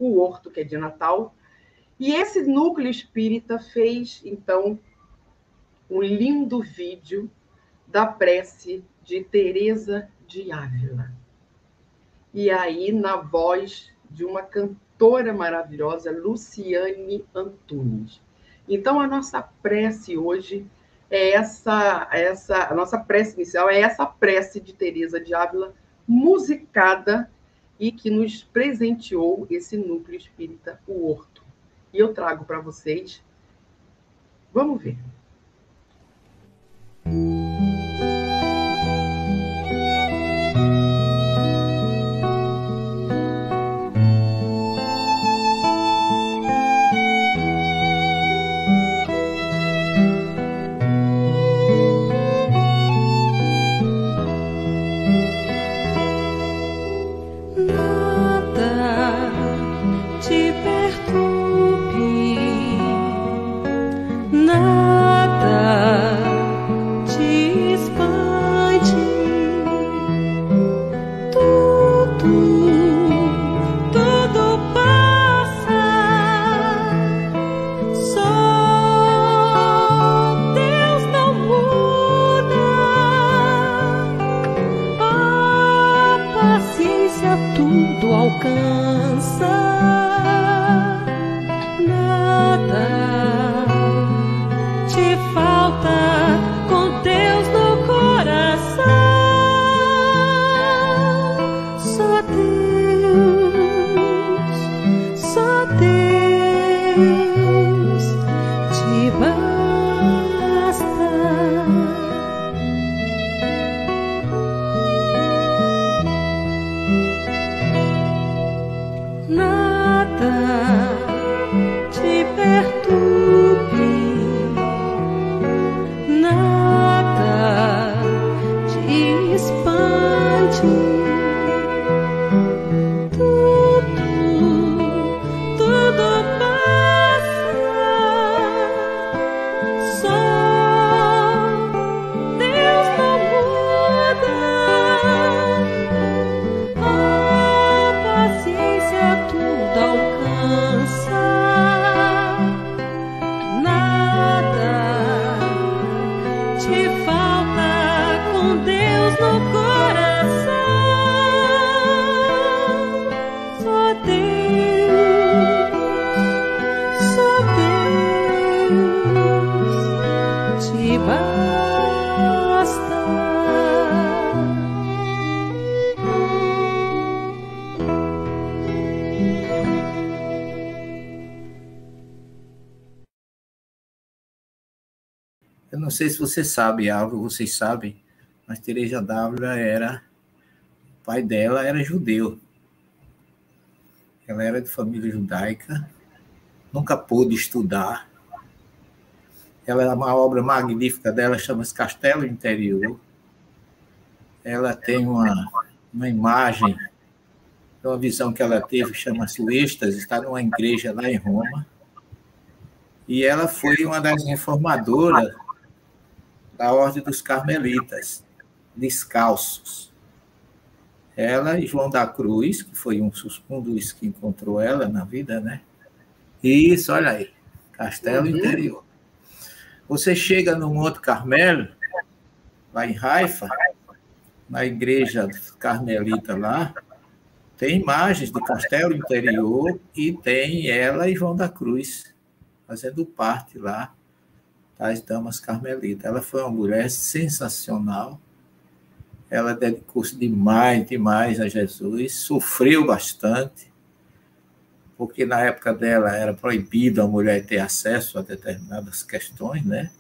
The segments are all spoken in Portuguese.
O Horto, que é de Natal. E esse núcleo espírita fez, então, um lindo vídeo da prece de Teresa de Ávila. E aí, na voz de uma cantora maravilhosa, Luciane Antunes. Então, a nossa prece hoje é a nossa prece inicial é essa prece de Teresa de Ávila, musicada e que nos presenteou esse núcleo espírita, o Horto. E eu trago para vocês. Vamos ver. Eu não sei se você sabe, Álvaro, vocês sabem, mas Teresa d'Ávila o pai dela era judeu. Ela era de família judaica, nunca pôde estudar. Uma obra magnífica dela chama-se Castelo Interior. Ela tem uma imagem, uma visão que ela teve, chama-se o êxtase, está numa igreja lá em Roma. E ela foi uma das reformadoras da Ordem dos Carmelitas, descalços. Ela e João da Cruz, que foi um dos que encontrou ela na vida, né? Isso, olha aí, Castelo Interior. Você chega no Monte Carmelo, lá em Haifa, na igreja carmelita lá, tem imagens do Castelo Interior e tem ela e João da Cruz fazendo parte lá das Damas Carmelitas. Ela foi uma mulher sensacional. Ela dedicou-se demais a Jesus, sofreu bastante, porque na época dela era proibido a mulher ter acesso a determinadas questões, né?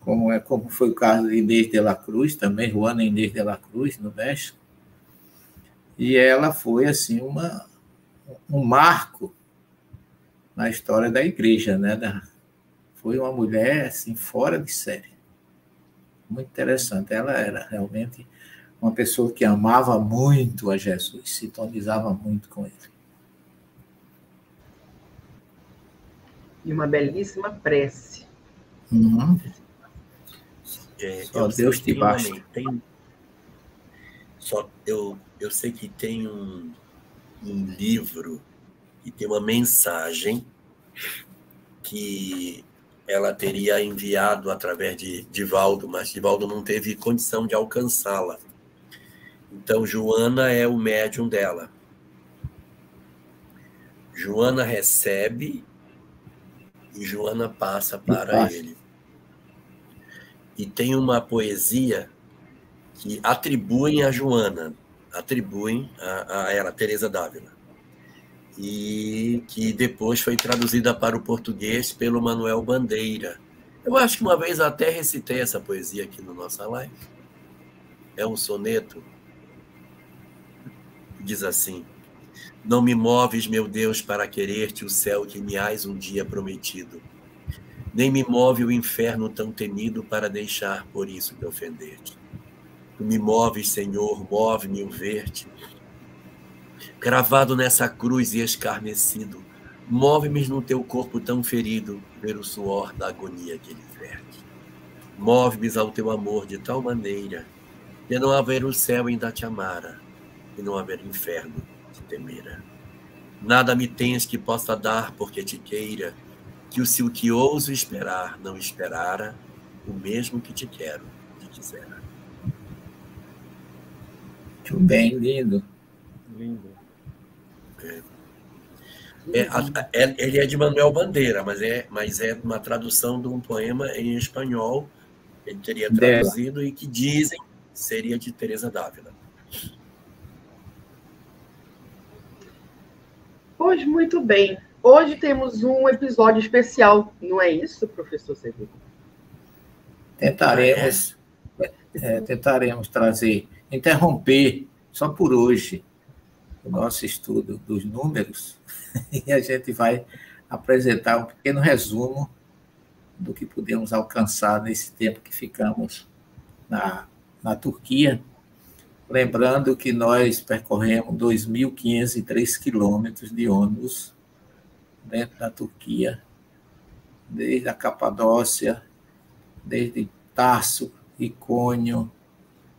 Como foi o caso de Inês de la Cruz, também, Juana Inês de la Cruz, no México. E ela foi, assim, um marco na história da igreja, né? Foi uma mulher, assim, fora de série. Muito interessante. Ela era realmente uma pessoa que amava muito a Jesus, sintonizava muito com ele. E uma belíssima prece. Uhum. Só Deus te basta. Eu sei que tem um livro e tem uma mensagem que ela teria enviado através de Divaldo, mas Divaldo não teve condição de alcançá-la. Então, Joana é o médium dela. Joana recebe e Joana passa para ele. E tem uma poesia que atribuem a Joana, atribuem a ela, Teresa d'Ávila, e que depois foi traduzida para o português pelo Manuel Bandeira. Eu acho que uma vez eu até recitei essa poesia aqui na nossa live. É um soneto. Diz assim: não me moves, meu Deus, para querer-te o céu que me hás um dia prometido. Nem me move o inferno tão temido para deixar por isso me ofender-te. Tu me moves, Senhor, move-me o ver-te. Cravado nessa cruz e escarnecido, move-me no teu corpo tão ferido, ver o suor da agonia que ele verte. Move-me ao teu amor de tal maneira, que não haver o céu ainda te amara, e não haver inferno te temera. Nada me tens que possa dar porque te queira, que o se o que ouso esperar não esperara, o mesmo que te quero te quisera. Muito bem, lindo. Lindo. Ele é de Manuel Bandeira, mas é uma tradução de um poema em espanhol, ele teria traduzido e que dizem seria de Teresa d'Ávila. Pois muito bem. Hoje temos um episódio especial, não é isso, professor Severino? Tentaremos trazer, interromper, só por hoje, o nosso estudo dos números, e a gente vai apresentar um pequeno resumo do que pudemos alcançar nesse tempo que ficamos na Turquia. Lembrando que nós percorremos 2.503 quilômetros de ônibus dentro da Turquia, desde a Capadócia, desde Tarso, Icônio,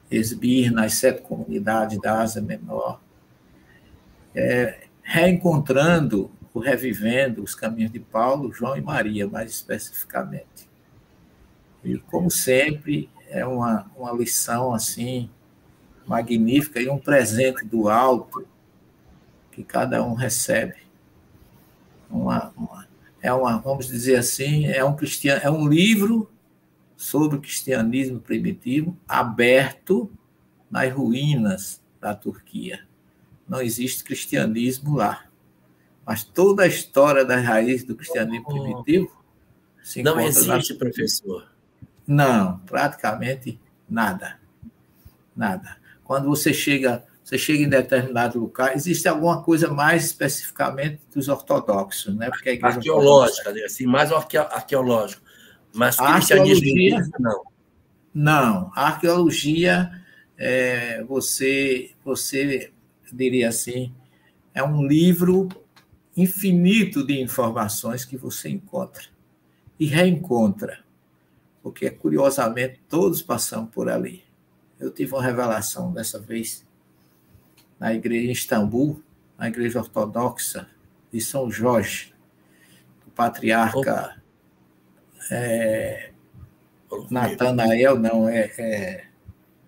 Esbirna, as 7 comunidades da Ásia Menor, reencontrando ou revivendo os caminhos de Paulo, João e Maria, mais especificamente. E, como sempre, é uma lição assim magnífica e um presente do alto que cada um recebe. Vamos dizer assim, é um livro sobre o cristianismo primitivo aberto nas ruínas da Turquia. Não existe cristianismo lá, mas toda a história das raízes do cristianismo primitivo se encontra. Não existe, professor? Não, praticamente nada. Nada. Quando você chega em determinado lugar, existe alguma coisa mais especificamente dos ortodoxos, né? Porque a igreja arqueológica, assim, mais arqueológico. Mas cristianismo não. Não, a arqueologia, você diria assim, é um livro infinito de informações que você encontra e reencontra, porque, curiosamente, todos passamos por ali. Eu tive uma revelação dessa vez na igreja em Istambul, na igreja ortodoxa de São Jorge, o patriarca Natanael, não,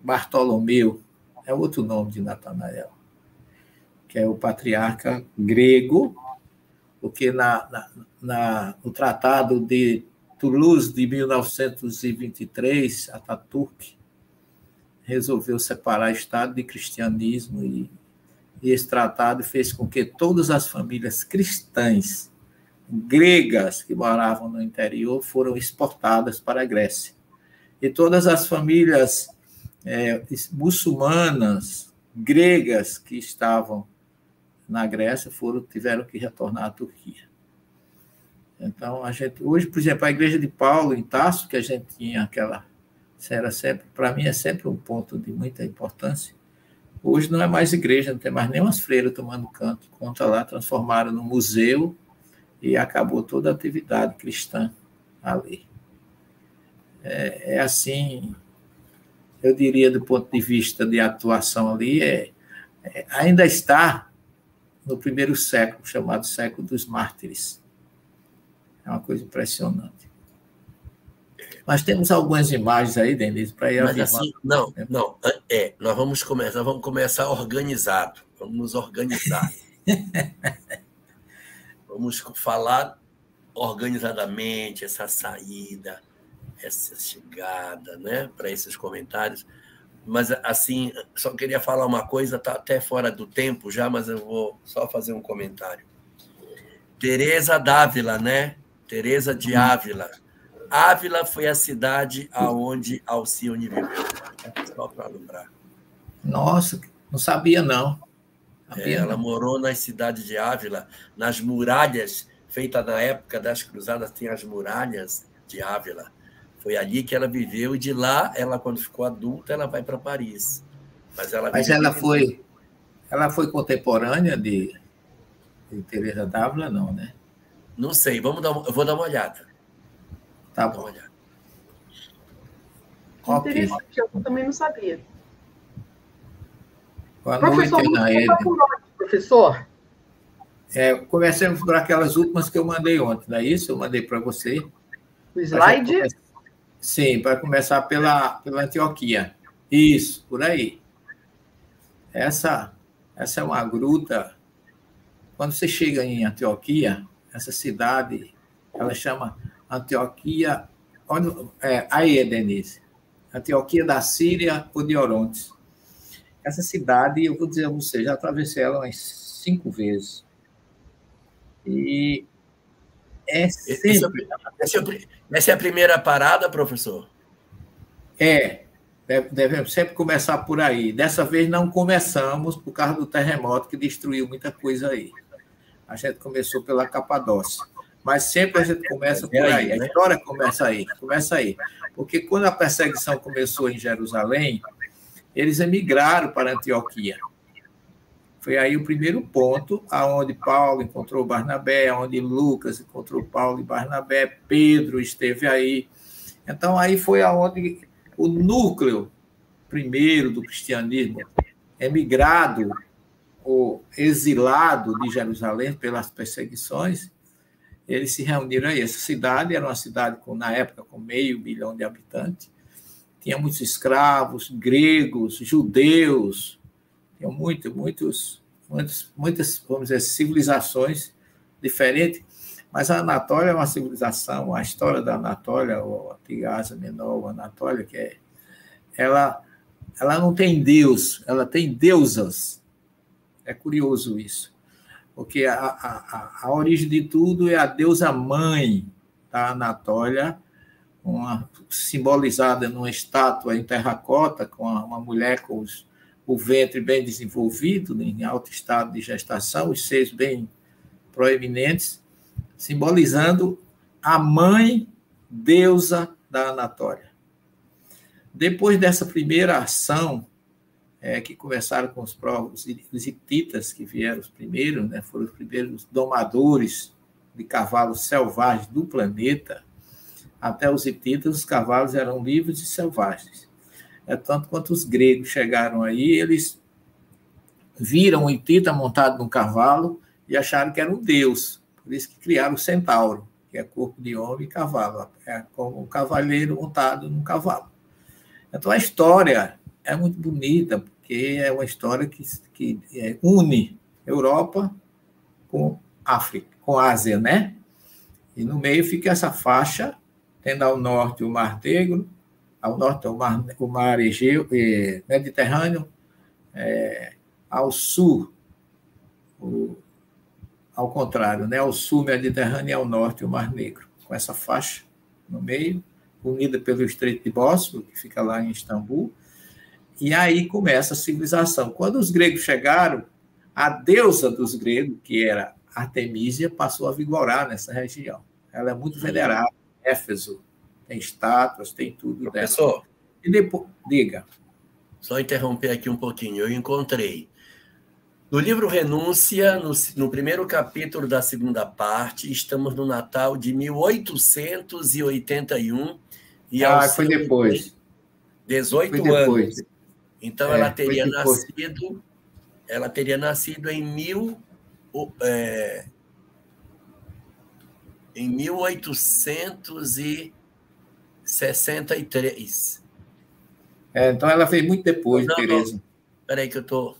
Bartolomeu, é outro nome de Natanael, que é o patriarca grego, porque no Tratado de Toulouse de 1923, Ataturk resolveu separar Estado de cristianismo e esse tratado fez com que todas as famílias cristãs gregas que moravam no interior foram exportadas para a Grécia. E todas as famílias muçulmanas gregas que estavam na Grécia tiveram que retornar à Turquia. Então, hoje, por exemplo, a igreja de Paulo, em Tarso, que a gente tinha para mim é sempre um ponto de muita importância. Hoje não é mais igreja, não tem mais nem umas freiras tomando conta lá, transformaram no museu e acabou toda a atividade cristã ali. Assim, eu diria, do ponto de vista de atuação ali, ainda está no primeiro século, chamado século dos mártires. É uma coisa impressionante. Nós temos algumas imagens aí, Denise, para ir Mas assim, nós vamos começar organizado. Vamos nos organizar. Vamos falar organizadamente essa saída, essa chegada, né, para esses comentários. Mas, assim, só queria falar uma coisa, está até fora do tempo já, mas eu vou só fazer um comentário. Teresa d'Ávila, né? Teresa de Ávila. Ávila foi a cidade aonde Alcione viveu. Só para lembrar. Nossa, não sabia, não. Ela morou na cidade de Ávila, nas muralhas, feitas na época das cruzadas, tem as muralhas de Ávila. Foi ali que ela viveu, e de lá, ela, quando ficou adulta, ela vai para Paris. Mas ela foi contemporânea de Teresa d'Ávila, não, né? Não sei, eu vou dar uma olhada. Tá bom. Interessante, eu também não sabia. Boa noite, Anaíde. Professor? Conversamos por aquelas últimas que eu mandei ontem, não é isso? Eu mandei para você. O slide? Sim, para começar pela Antioquia. Isso, por aí. Essa é uma gruta. Quando você chega em Antioquia, essa cidade, ela chama Antioquia. Aí, Denise. Antioquia da Síria ou de Orontes. Essa cidade, eu vou dizer a você, já atravessei ela umas 5 vezes. E sempre... Essa é a primeira parada, professor? Devemos sempre começar por aí. Dessa vez não começamos por causa do terremoto que destruiu muita coisa aí. A gente começou pela Capadócia. Mas sempre a gente começa por aí. A história começa aí. Porque quando a perseguição começou em Jerusalém, eles emigraram para Antioquia. Foi aí o primeiro ponto, aonde Paulo encontrou Barnabé, aonde Lucas encontrou Paulo e Barnabé, Pedro esteve aí. Então, aí foi aonde o núcleo primeiro do cristianismo, emigrado ou exilado de Jerusalém pelas perseguições, eles se reuniram aí. Essa cidade era uma cidade, na época, com 500 mil de habitantes. Tinha muitos escravos, gregos, judeus, tinha muitas, vamos dizer, civilizações diferentes, mas a Anatólia é uma civilização, a história da Anatólia, ou a antiga Ásia Menor, a Anatólia, ela não tem Deus, ela tem deusas. É curioso isso, porque a origem de tudo é a deusa mãe da Anatólia, simbolizada numa estátua em terracota, com uma mulher com o ventre bem desenvolvido, em alto estado de gestação, os seios bem proeminentes, simbolizando a mãe deusa da Anatólia. Depois dessa primeira ação, que começaram com os hititas, que vieram os primeiros, né, foram os primeiros domadores de cavalos selvagens do planeta. Até os hititas, os cavalos eram livres e selvagens. Tanto quanto os gregos chegaram aí, eles viram o hitita montado num cavalo e acharam que era um deus. Por isso que criaram o centauro, que é corpo de homem e cavalo. É como um cavaleiro montado num cavalo. Então, a história é muito bonita, porque é uma história que une Europa com África, com Ásia, né? E no meio fica essa faixa, tendo ao norte o Mar Negro, ao norte o Mar Egeu, Mediterrâneo, ao sul, ao contrário, né? Ao sul Mediterrâneo e ao norte o Mar Negro, com essa faixa no meio, unida pelo Estreito de Bósforo, que fica lá em Istambul, e aí começa a civilização. Quando os gregos chegaram, a deusa dos gregos, que era Artemísia, passou a vigorar nessa região. Ela é muito venerada, Éfeso, tem estátuas, tem tudo. Professor, dela. E depois, diga. Só interromper aqui um pouquinho. Eu encontrei no livro Renúncia, no primeiro capítulo da segunda parte, estamos no Natal de 1881. E foi depois. 18 anos. Então, ela teria nascido em 1000 em 1863. Então ela veio muito depois, Teresa. Peraí que eu estou...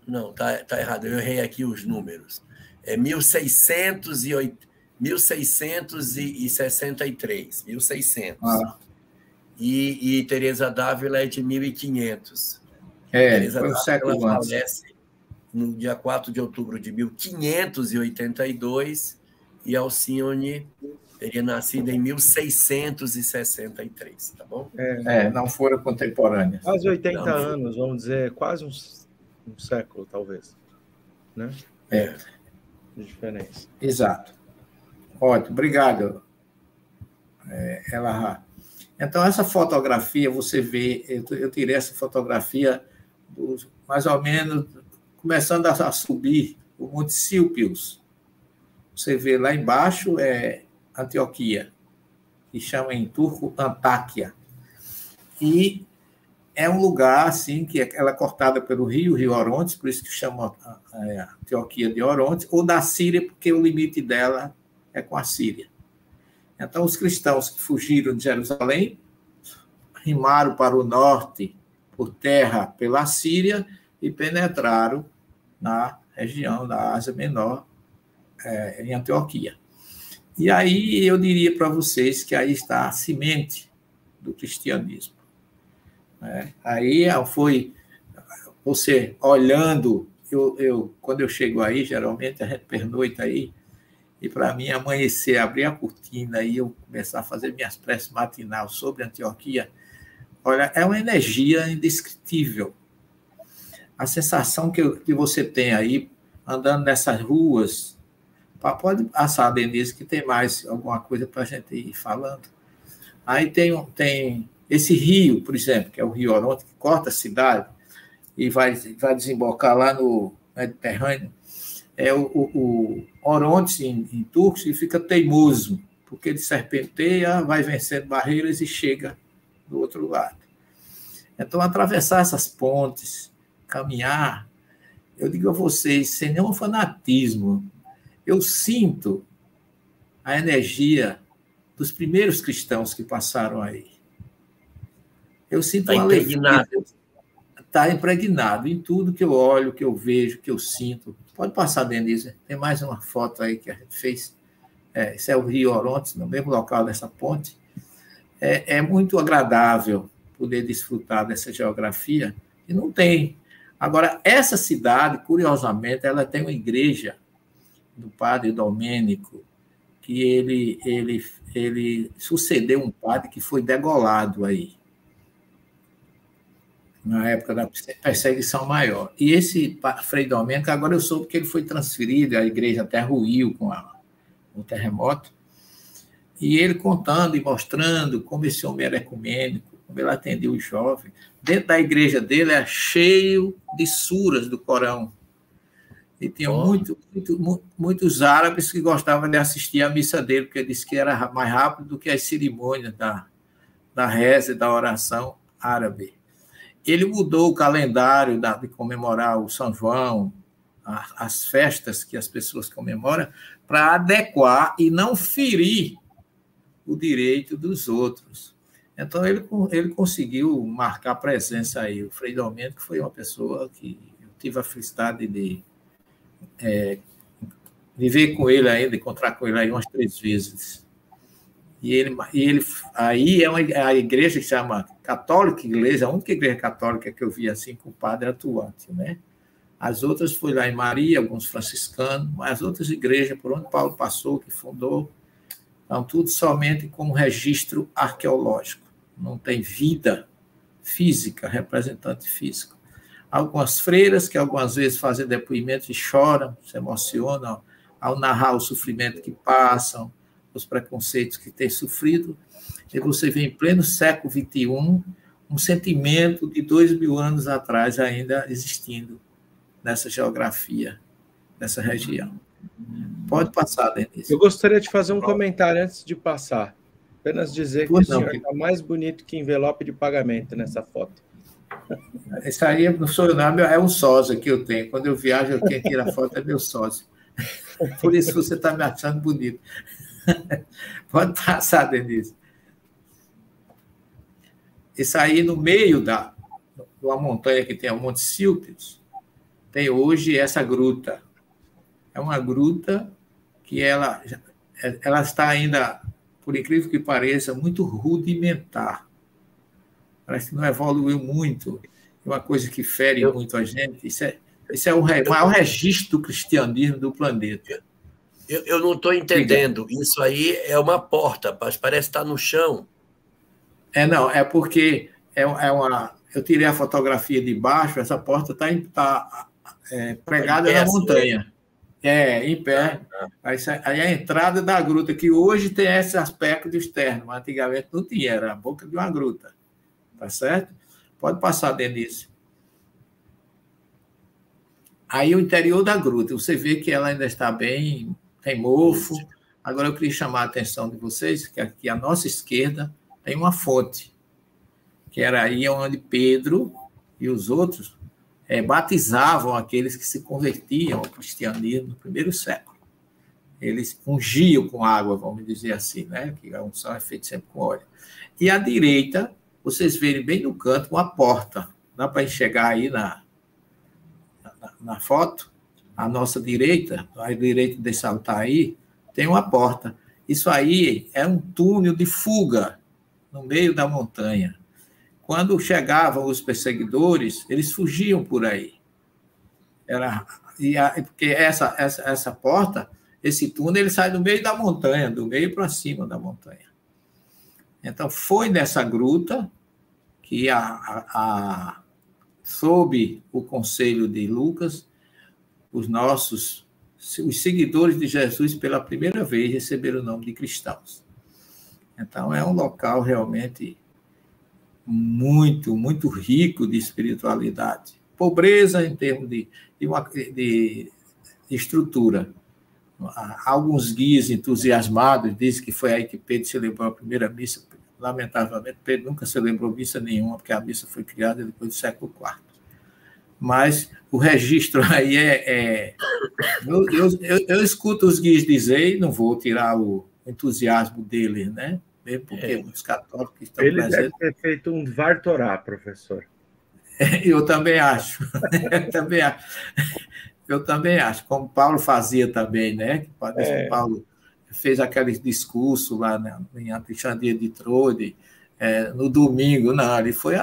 Não, tá errado. Eu errei aqui os números. É 1663. 1600. E Teresa d'Ávila é de 1500. Teresa foi um século falece no dia 4 de outubro de 1582 e Alcione teria nascido em 1663, tá bom? Não foram contemporâneas. Quase 80 anos, vamos dizer, quase um século, talvez. Né? De diferença. Exato. Ótimo, obrigado. Então, essa fotografia, você vê, eu tirei essa fotografia mais ou menos começando a subir o Monte Silpius. Você vê lá embaixo Antioquia, que chama em turco Antáquia. E é um lugar assim que ela é cortada pelo rio Orontes, por isso que chama Antioquia de Orontes, ou da Síria, porque o limite dela é com a Síria. Então, os cristãos que fugiram de Jerusalém rimaram para o norte por terra pela Síria e penetraram na região da Ásia Menor, em Antioquia. E aí eu diria para vocês que aí está a semente do cristianismo. Aí foi você olhando, quando eu chego aí, geralmente a gente pernoita aí, e para mim amanhecer, abrir a cortina e eu começar a fazer minhas preces matinal sobre Antioquia, olha, é uma energia indescritível. A sensação que você tem aí, andando nessas ruas, pode passar, Denise, que tem mais alguma coisa para a gente ir falando. Aí tem esse rio, por exemplo, que é o Rio Orontes, que corta a cidade e vai desembocar lá no Mediterrâneo. É o Orontes em turco significa teimoso, porque ele serpenteia, vai vencendo barreiras e chega do outro lado. Então, atravessar essas pontes, caminhar, eu digo a vocês, sem nenhum fanatismo, eu sinto a energia dos primeiros cristãos que passaram aí. Eu sinto uma leveza. Está impregnado em tudo que eu olho, que eu vejo, que eu sinto. Pode passar, Denise. Tem mais uma foto aí que a gente fez. Esse é o Rio Orontes, no mesmo local dessa ponte. É muito agradável poder desfrutar dessa geografia. E não tem. Agora, essa cidade, curiosamente, ela tem uma igreja do padre Domênico, que ele sucedeu um padre que foi degolado aí, na época da perseguição maior. E esse Frei Domênico, agora eu soube que ele foi transferido, a igreja até ruiu com o terremoto, e ele contando e mostrando como esse homem era ecumênico, como ele atendia os jovens. Dentro da igreja dele é cheio de suras do Corão. E tinha muitos árabes que gostavam de assistir à missa dele, porque ele disse que era mais rápido do que as cerimônias da reza e da oração árabe. Ele mudou o calendário de comemorar o São João, as festas que as pessoas comemoram, para adequar e não ferir o direito dos outros. Então, ele conseguiu marcar presença aí. O Frei Domênico foi uma pessoa que eu tive a felicidade de viver com ele ainda, encontrar com ele aí umas 3 vezes. E ele aí a igreja que se chama Católica Inglesa, a única igreja católica que eu vi assim com o padre atuante, né? As outras foi lá em Maria, alguns franciscanos, mas as outras igrejas por onde Paulo passou, que fundou, estão tudo somente como registro arqueológico. Não tem vida física, representante físico. Algumas freiras que algumas vezes fazem depoimentos e choram, se emocionam ao narrar o sofrimento que passam, os preconceitos que têm sofrido, e você vê em pleno século XXI um sentimento de 2000 anos atrás ainda existindo nessa geografia, nessa região. Pode passar, Denise. Eu gostaria de fazer um comentário antes de passar. Apenas dizer que o senhor está mais bonito que envelope de pagamento nessa foto. Isso aí não sou eu, não, é um sósia que eu tenho. Quando eu viajo, quem tira foto é meu sócio. Por isso você está me achando bonito. Pode passar, Denise. Isso aí, no meio de uma montanha que tem o Monte Siltes, tem hoje essa gruta. É uma gruta que ela está ainda, por incrível que pareça, muito rudimentar. Parece que não evoluiu muito. É uma coisa que fere muito a gente. Isso é o maior registro do cristianismo do planeta. Eu não estou entendendo. Isso aí é uma porta, mas parece estar no chão. Não, é porque eu tirei a fotografia de baixo, essa porta está pregada na montanha. Em pé. Aí é a entrada da gruta, que hoje tem esse aspecto externo, mas antigamente não tinha, era a boca de uma gruta. Tá certo? Pode passar, Denise. Aí o interior da gruta, você vê que ela ainda está bem, tem mofo. Agora eu queria chamar a atenção de vocês que aqui à nossa esquerda tem uma fonte, que era aí onde Pedro e os outros batizavam aqueles que se convertiam ao cristianismo no primeiro século. Eles ungiam com água, vamos dizer assim, né? Que a unção é feita sempre com óleo. E à direita, vocês verem bem no canto uma porta. Dá para enxergar aí na foto? À nossa direita, à direita desse altar aí, tem uma porta. Isso aí é um túnel de fuga no meio da montanha. Quando chegavam os perseguidores, eles fugiam por aí. Porque essa porta, esse túnel, ele sai do meio da montanha, do meio para cima da montanha. Então, foi nessa gruta que, sob o conselho de Lucas, os seguidores de Jesus, pela primeira vez, receberam o nome de cristãos. Então, é um local realmente muito, muito rico de espiritualidade. Pobreza em termos de estrutura. Alguns guias entusiasmados dizem que foi aí que Pedro celebrou a primeira missa. Lamentavelmente, Pedro nunca celebrou missa nenhuma, porque a missa foi criada depois do século IV. Mas o registro aí eu escuto os guias dizer, e não vou tirar o entusiasmo deles, né? Mesmo porque os católicos estão presentes. Ele deve ter feito um Vartorá, professor. Eu também acho. Eu também acho, como Paulo fazia também, né? Paulo fez aquele discurso lá em Alexandria de Trode, no domingo, não, ele foi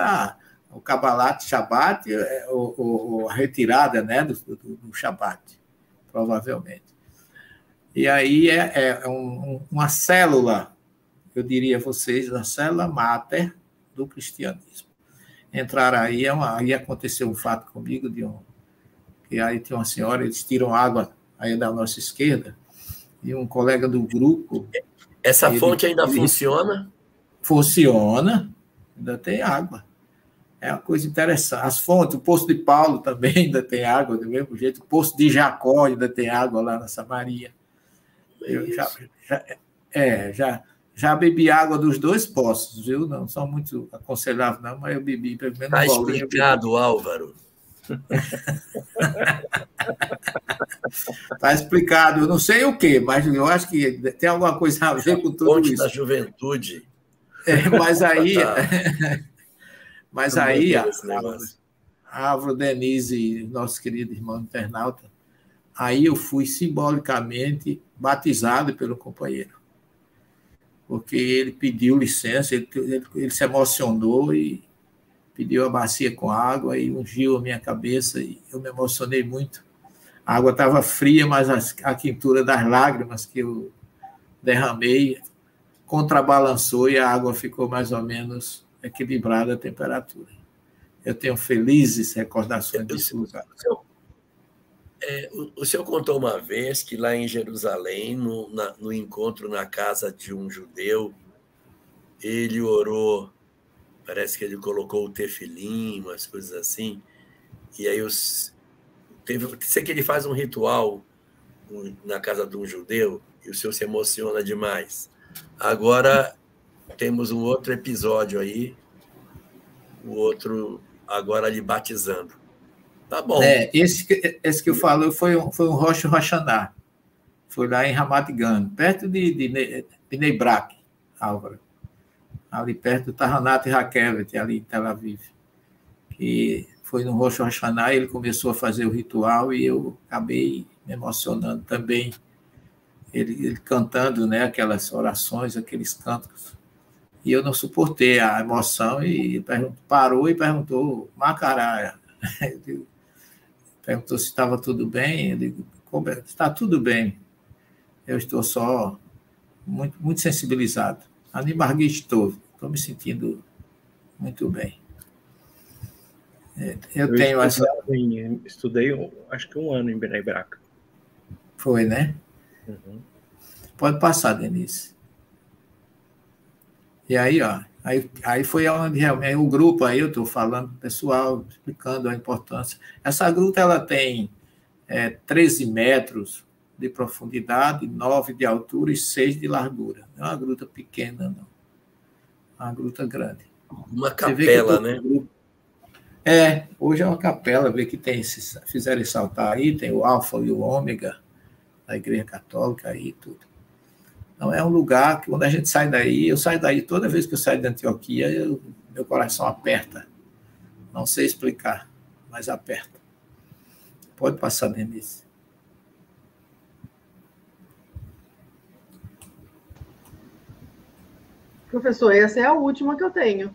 o Kabbalat Shabbat, a retirada, né, do Shabbat, provavelmente. E aí uma célula, eu diria a vocês, a célula máter do cristianismo. Entraram aí, aí aconteceu um fato comigo, que aí tem uma senhora, eles tiram água aí da nossa esquerda, e um colega do grupo... Essa fonte ainda funciona? Funciona, ainda tem água. É uma coisa interessante. As fontes, o Poço de Paulo também ainda tem água, do mesmo jeito, o Poço de Jacó ainda tem água lá na Samaria. Eu já bebi água dos dois poços, viu? Não são muito aconselháveis, não, mas eu bebi pelo menos Está explicado, Álvaro. Está explicado. Eu não sei o quê, mas eu acho que tem alguma coisa a ver com tudo Fonte isso. Da juventude. Mas aí a Álvaro Denise, nosso querido irmão internauta, aí eu fui simbolicamente batizado pelo companheiro. Porque ele pediu licença, ele se emocionou e pediu a bacia com água e ungiu a minha cabeça e eu me emocionei muito. A água estava fria, mas a quentura das lágrimas que eu derramei contrabalançou e a água ficou mais ou menos equilibrada a temperatura. Eu tenho felizes recordações desse lugar. O senhor contou uma vez que lá em Jerusalém, no encontro na casa de um judeu, ele orou, parece que ele colocou o tefilim, umas coisas assim, e aí sei que ele faz um ritual na casa de um judeu e o senhor se emociona demais. Agora temos um outro episódio aí, agora lhe batizando. Tá bom. Esse que eu falo foi um Rosh Hashanah. Foi lá em Ramat Gan, perto de Bnei Brak, Álvaro. Ali perto do Tahanat Rakevet, ali em Tel Aviv. Que foi no Rosh Hashanah, ele começou a fazer o ritual e eu acabei me emocionando também. Ele cantando, né, aquelas orações, aqueles cantos. E eu não suportei a emoção e parou e perguntou, Macará, perguntou se estava tudo bem. Eu digo, está tudo bem. Eu estou só muito, muito sensibilizado. Ali estou me sentindo muito bem. Eu tenho essa... Estudei, acho que 1 ano em Bnei Brak. Foi, né? Uhum. Pode passar, Denise. E aí, ó, aí foi onde realmente o grupo, aí eu estou falando pessoal, explicando a importância. Essa gruta ela tem 13 metros de profundidade, 9 de altura e 6 de largura. Não é uma gruta pequena, não. É uma gruta grande. Uma capela, né? Hoje é uma capela, vê que fizeram esse altar aí, tem o Alfa e o Ômega da Igreja Católica aí e tudo. Então, é um lugar que, quando a gente sai daí, eu saio daí, toda vez que eu saio de Antioquia, meu coração aperta. Não sei explicar, mas aperta. Pode passar, Denise. Professor, essa é a última que eu tenho.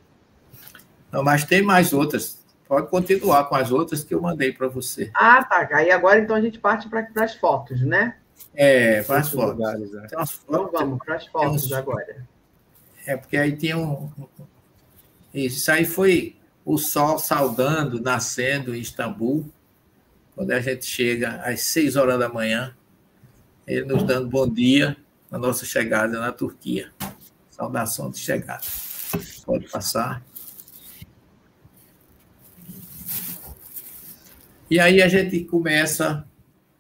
Não, mas tem mais outras. Pode continuar com as outras que eu mandei para você. Ah, tá. Aí agora, então, a gente parte para as fotos, né? Para as fotos. Lugares, né? Então vamos para as fotos agora. Porque aí tinha Isso aí foi o sol saudando, nascendo em Istambul, quando a gente chega às 6 horas da manhã, ele nos dando bom dia na nossa chegada na Turquia. Saudação de chegada. Pode passar. E aí a gente começa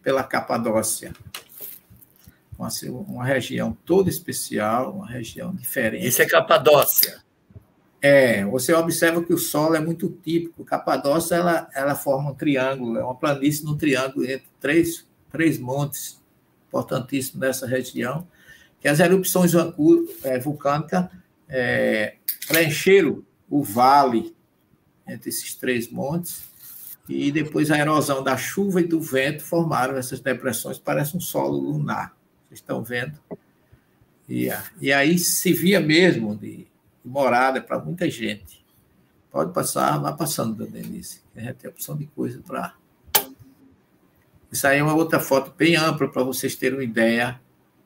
pela Capadócia. Uma região toda especial, uma região diferente. Isso é Capadócia. Você observa que o solo é muito típico. Capadócia, ela forma um triângulo, é uma planície no triângulo entre três montes importantíssimos nessa região, que as erupções vulcânicas preencheram o vale entre esses 3 montes, e depois a erosão da chuva e do vento formaram essas depressões, parece um solo lunar. Vocês estão vendo? E aí se via mesmo de morada para muita gente. Pode passar, vai passando, Denise. A gente tem opção de coisa para... Isso aí é uma outra foto bem ampla para vocês terem uma ideia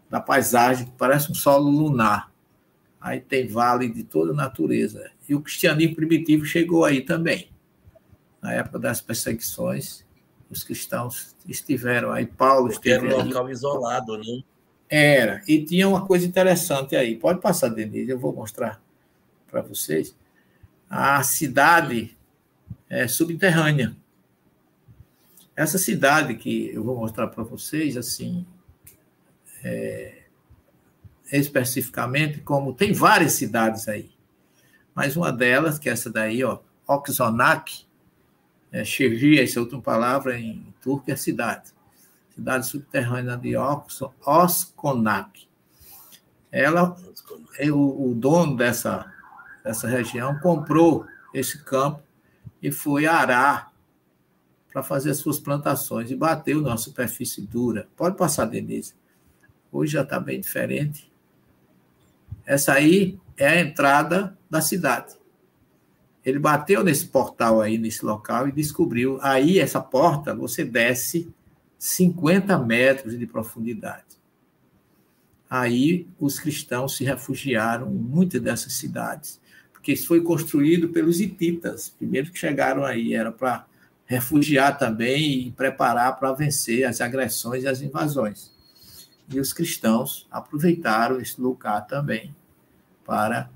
da paisagem, que parece um solo lunar. Aí tem vale de toda a natureza. E o cristianismo primitivo chegou aí também. Na época das perseguições, os cristãos estiveram aí. Paulo esteve aí. Era um local isolado, né? Era. E tinha uma coisa interessante aí. Pode passar, Denise, eu vou mostrar para vocês. A cidade subterrânea. Essa cidade que eu vou mostrar para vocês, assim, especificamente, como tem várias cidades aí, mas uma delas, que é essa daí, ó, Oxonak, Şehir, essa é outra palavra em turco, é cidade subterrânea de Oskonak. O dono dessa região comprou esse campo e foi arar para fazer as suas plantações e bateu numa superfície dura. Pode passar, Denise. Hoje já está bem diferente. Essa aí é a entrada da cidade. Ele bateu nesse portal aí, nesse local, e descobriu. Aí, essa porta, você desce 50 metros de profundidade. Aí, os cristãos se refugiaram em muitas dessas cidades, porque isso foi construído pelos hititas. Primeiro que chegaram aí, era para refugiar também e preparar para vencer as agressões e as invasões. E os cristãos aproveitaram esse lugar também para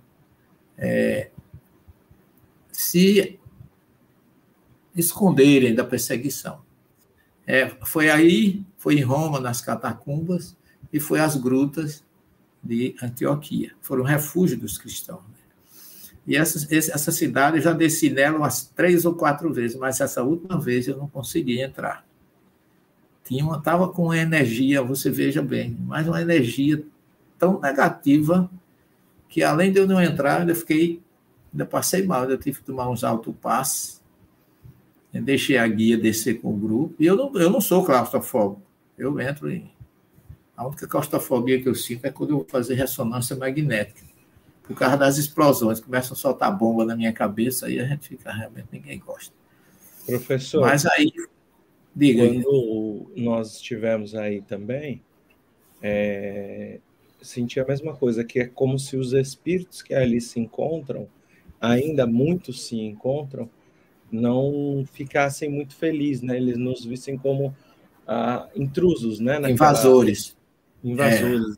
se esconderem da perseguição. Foi em Roma, nas catacumbas, e foi às grutas de Antioquia. Foram refúgio dos cristãos. E essa cidade eu já desci nela umas 3 ou 4 vezes, mas essa última vez eu não consegui entrar. Estava com uma energia, você veja bem, mas uma energia tão negativa que, além de eu não entrar, ainda passei mal, ainda tive que tomar uns autopasses. Eu deixei a guia descer com o grupo, e eu não sou claustrofóbico. Eu entro em... A única claustrofobia que eu sinto é quando eu vou fazer ressonância magnética. Por causa das explosões, começam a soltar bomba na minha cabeça, aí a gente fica, realmente, ninguém gosta. Professor, mas aí, diga. Quando nós estivemos aí também, senti a mesma coisa, que é como se os espíritos que ali se encontram, ainda muitos se encontram, não ficassem muito felizes, né? Eles nos vissem como intrusos, né? Invasores.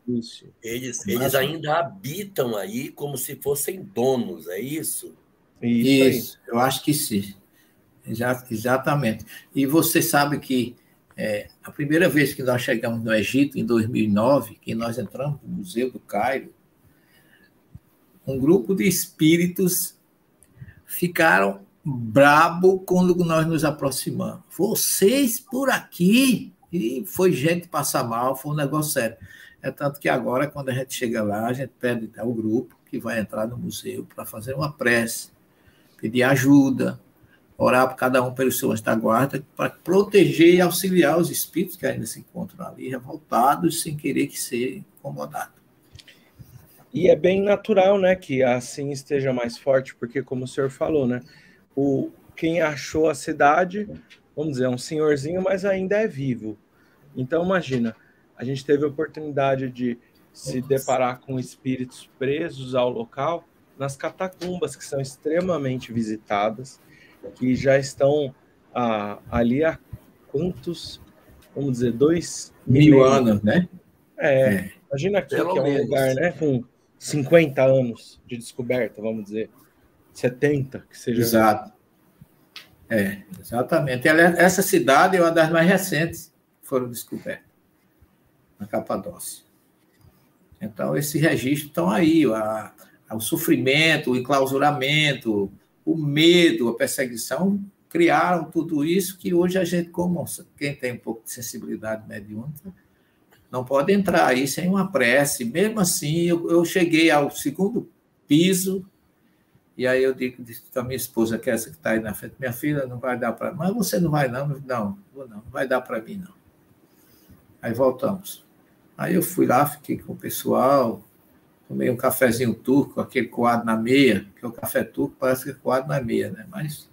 Isso. Eles ainda habitam aí como se fossem donos, é isso? Isso, eu acho que sim. Exatamente. E você sabe que a primeira vez que nós chegamos no Egito, em 2009, que nós entramos no Museu do Cairo, um grupo de espíritos ficaram brabo quando nós nos aproximamos. Vocês por aqui? E foi gente passar mal, foi um negócio sério. É tanto que agora, quando a gente chega lá, a gente pede ao grupo que vai entrar no museu para fazer uma prece, pedir ajuda, orar por cada um pelos seus anjos da guarda, para proteger e auxiliar os espíritos que ainda se encontram ali, revoltados, sem querer que ser incomodados. E é bem natural, né, que assim esteja mais forte, porque, como o senhor falou, né, quem achou a cidade, vamos dizer, é um senhorzinho, mas ainda é vivo. Então, imagina, a gente teve a oportunidade de se deparar com espíritos presos ao local, nas catacumbas, que são extremamente visitadas, que já estão ali há quantos, vamos dizer, 2.000 anos, né? Imagina aqui que é um lugar, né, com 50 anos de descoberta, vamos dizer, 70, que seja. Exato. Exatamente. Essa cidade é uma das mais recentes que foram descobertas, na Capadócia. Então, esses registros estão aí, o sofrimento, o enclausuramento, o medo, a perseguição, criaram tudo isso que hoje a gente, como quem tem um pouco de sensibilidade mediúnica, não pode entrar aí sem uma prece. Mesmo assim, eu cheguei ao 2º piso, e aí eu disse para minha esposa, que é essa que está aí na frente, minha filha, não vai dar para... Mas você não vai, não? Não vai dar para mim, não. Aí voltamos. Aí eu fui lá, fiquei com o pessoal, tomei um cafezinho turco, aquele coado na meia, que o café turco parece que é coado na meia, né? Mas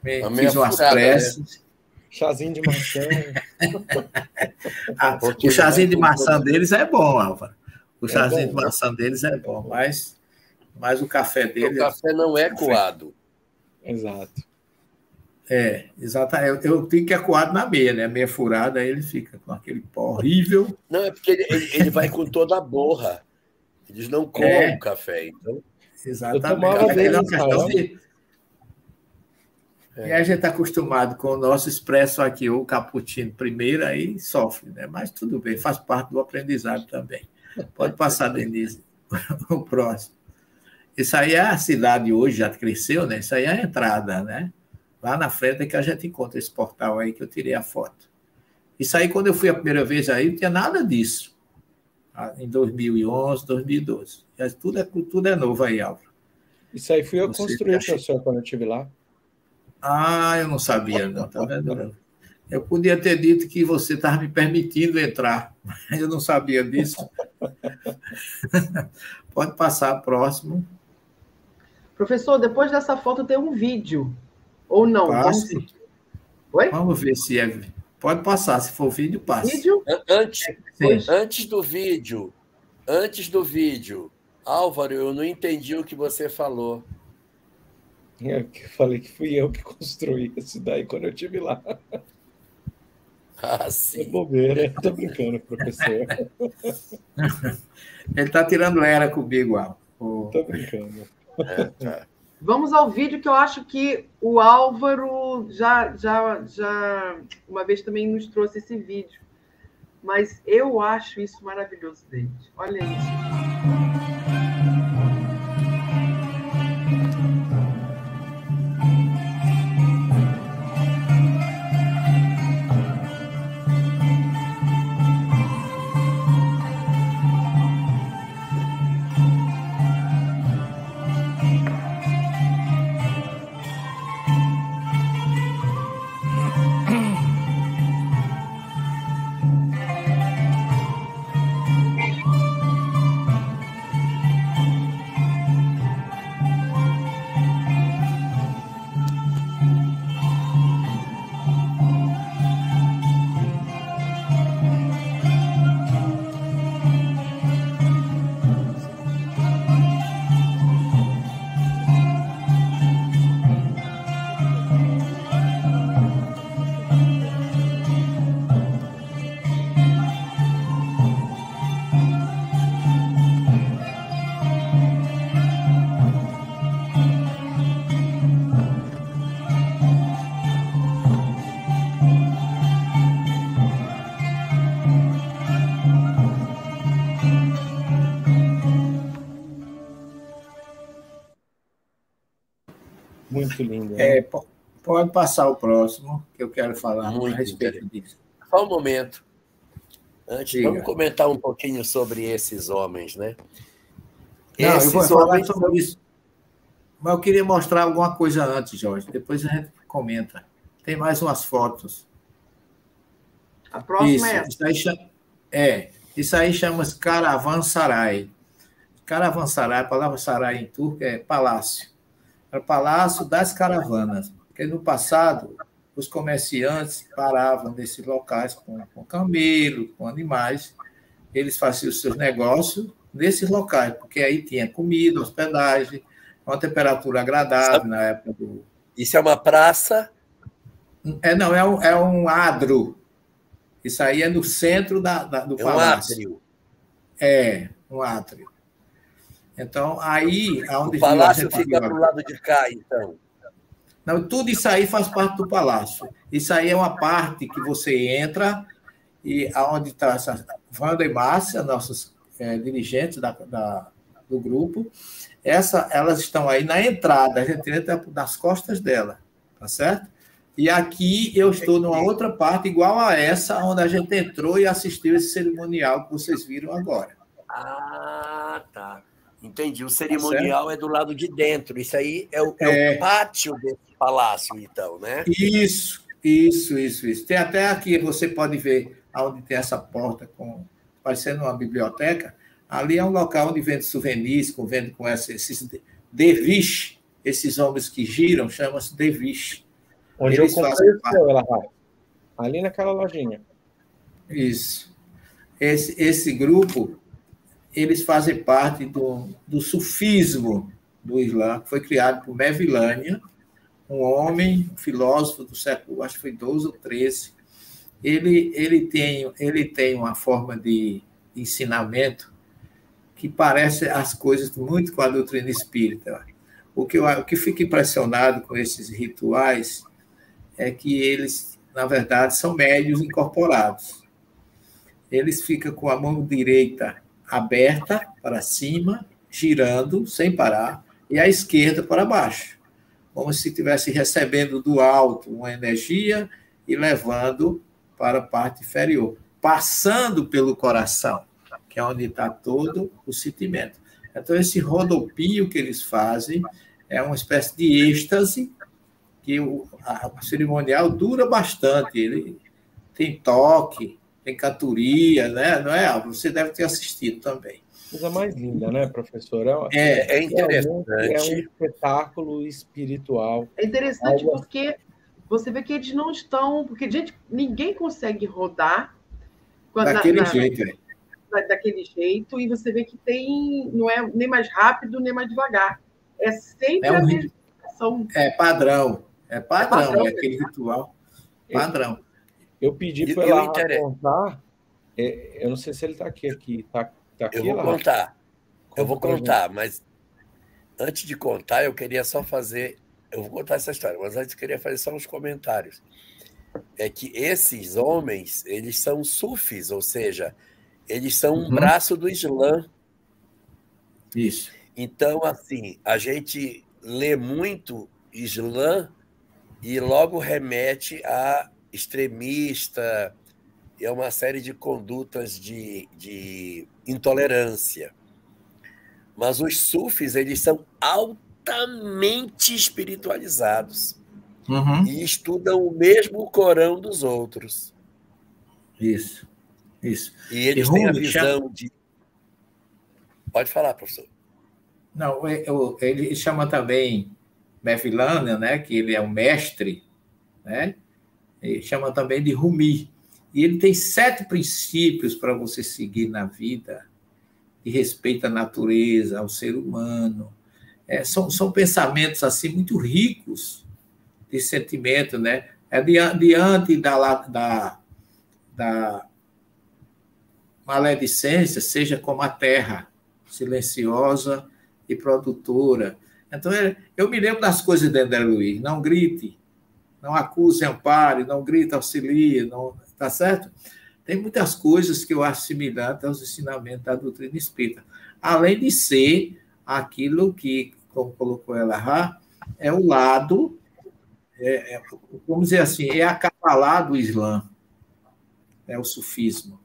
fiz umas preces. Né? Chazinho de maçã. O chazinho de maçã deles é bom, Álvaro. O chazinho de maçã deles é bom, mas o café deles... O café não é coado. Exato. Exatamente. Eu tenho que é coado na meia, né? A meia furada, aí ele fica com aquele pó horrível. Não, é porque ele vai com toda a borra. Eles não coam o café, então... Exatamente. Eu tomava E a gente está acostumado com o nosso expresso aqui, ou o cappuccino primeiro, aí sofre, né? Mas tudo bem, faz parte do aprendizado também. Pode passar, Denise, o próximo. Isso aí é a cidade hoje, já cresceu, né? Isso aí é a entrada, né? Lá na frente é que a gente encontra esse portal aí que eu tirei a foto. Isso aí, quando eu fui a primeira vez aí, não tinha nada disso. Em 2011, 2012. Tudo é novo aí, Álvaro. Isso aí fui eu que construí, professor, quando eu estive lá. Eu não sabia, não. Tá vendo? Eu podia ter dito que você estava me permitindo entrar, mas eu não sabia disso. Pode passar próximo. Professor, depois dessa foto tem um vídeo. Ou não? Oi? Vamos ver se é. Pode passar, se for vídeo, passa. Vídeo? Antes do vídeo, Álvaro, eu não entendi o que você falou. Eu falei que fui eu que construí isso daí quando eu estive lá. Sim. É bobeira, estou brincando, professor. Ele está tirando era comigo, Álvaro. Estou brincando. Vamos ao vídeo, que eu acho que o Álvaro já uma vez também nos trouxe esse vídeo. Mas eu acho isso maravilhoso, gente. Olha isso. Muito lindo. Né? Pode passar o próximo, que eu quero falar Muito a respeito disso. Só um momento. Antes, Diga. vamos comentar um pouquinho sobre esses homens, né? Não, Esses eu vou falar homens sobre isso. Mas eu queria mostrar alguma coisa antes, Jorge. Depois a gente comenta. Tem mais umas fotos. A próxima é essa. Isso aí chama-se Caravansaray. Caravansaray, a palavra sarai em turco é palácio. É o palácio das caravanas. Porque no passado, os comerciantes paravam nesses locais com camelo, com animais. Eles faziam os seus negócios nesses locais, porque aí tinha comida, hospedagem, uma temperatura agradável na época do... Isso é uma praça? Não, é um adro. Isso aí é no centro do palácio. Um átrio. Então, aí... O palácio fica para o lado de cá, então? Não, tudo isso aí faz parte do palácio. Isso aí é uma parte que você entra e onde está essa Wanda e Márcia, nossas dirigentes do grupo, elas estão aí na entrada, a gente entra nas costas dela, tá certo? E aqui eu estou numa outra parte, igual a essa, onde a gente entrou e assistiu esse cerimonial que vocês viram agora. Ah, tá. Entendi. O cerimonial é do lado de dentro. Isso aí é o pátio desse palácio, então, né? Isso. Tem até aqui, você pode ver onde tem essa porta, parecendo uma biblioteca. Ali é um local onde vende souvenirs, vende com esses derviches, esses homens que giram, chamam-se derviches. Onde eles eu comprei o seu, ela vai. Ali naquela lojinha. Isso. Esse grupo, eles fazem parte do sufismo do Islã, que foi criado por Mevlana, um homem, um filósofo do século, acho que foi 12 ou 13. Ele tem uma forma de ensinamento que parece as coisas muito com a doutrina espírita. O que fica impressionado com esses rituais é que eles, na verdade, são médiuns incorporados. Eles ficam com a mão direita aberta para cima, girando sem parar, e a esquerda para baixo, como se estivesse recebendo do alto uma energia e levando para a parte inferior, passando pelo coração, que é onde está todo o sentimento. Então, esse rodopio que eles fazem é uma espécie de êxtase, que o cerimonial dura bastante. Ele tem toque, tem cantoria, né? Não é? Você deve ter assistido também. Coisa mais linda, né, professora? É interessante. É um espetáculo espiritual. É interessante porque você vê que eles não estão... Porque, gente, ninguém consegue rodar... Daquele jeito, daquele jeito, e você vê que não é nem mais rápido, nem mais devagar. É sempre a mesma situação. É padrão. É aquele ritual padrão. Eu pedi para ela contar, eu não sei se ele está aqui. Tá aqui, eu vou contar. Eu vou contar, mas antes de contar, eu queria só fazer... Eu vou contar essa história, mas antes eu queria fazer só uns comentários. É que esses homens, eles são sufis, ou seja, eles são um braço do Islã. Isso. Então, assim, a gente lê muito Islã e logo remete a extremista e a uma série de condutas de intolerância. Mas os sufis, eles são altamente espiritualizados e estudam o mesmo Corão dos outros. Isso. E eles têm a visão de... Pode falar, professor. Não, ele chama também Mevlana, né, que ele é um mestre, né? Ele chama também de Rumi. E ele tem 7 princípios para você seguir na vida, de respeito à natureza, ao ser humano. São pensamentos assim muito ricos de sentimento, né? Diante da maledicência, seja como a terra, silenciosa e produtora. Então, eu me lembro das coisas de André Luiz. Não grite, não acuse, ampare, não grite, auxilie, não, tá certo? Tem muitas coisas que eu acho semelhantes aos ensinamentos da doutrina espírita. Além de ser aquilo que, como colocou ela lá, é o lado, vamos dizer assim, é a Cabalá do Islã, é o sufismo,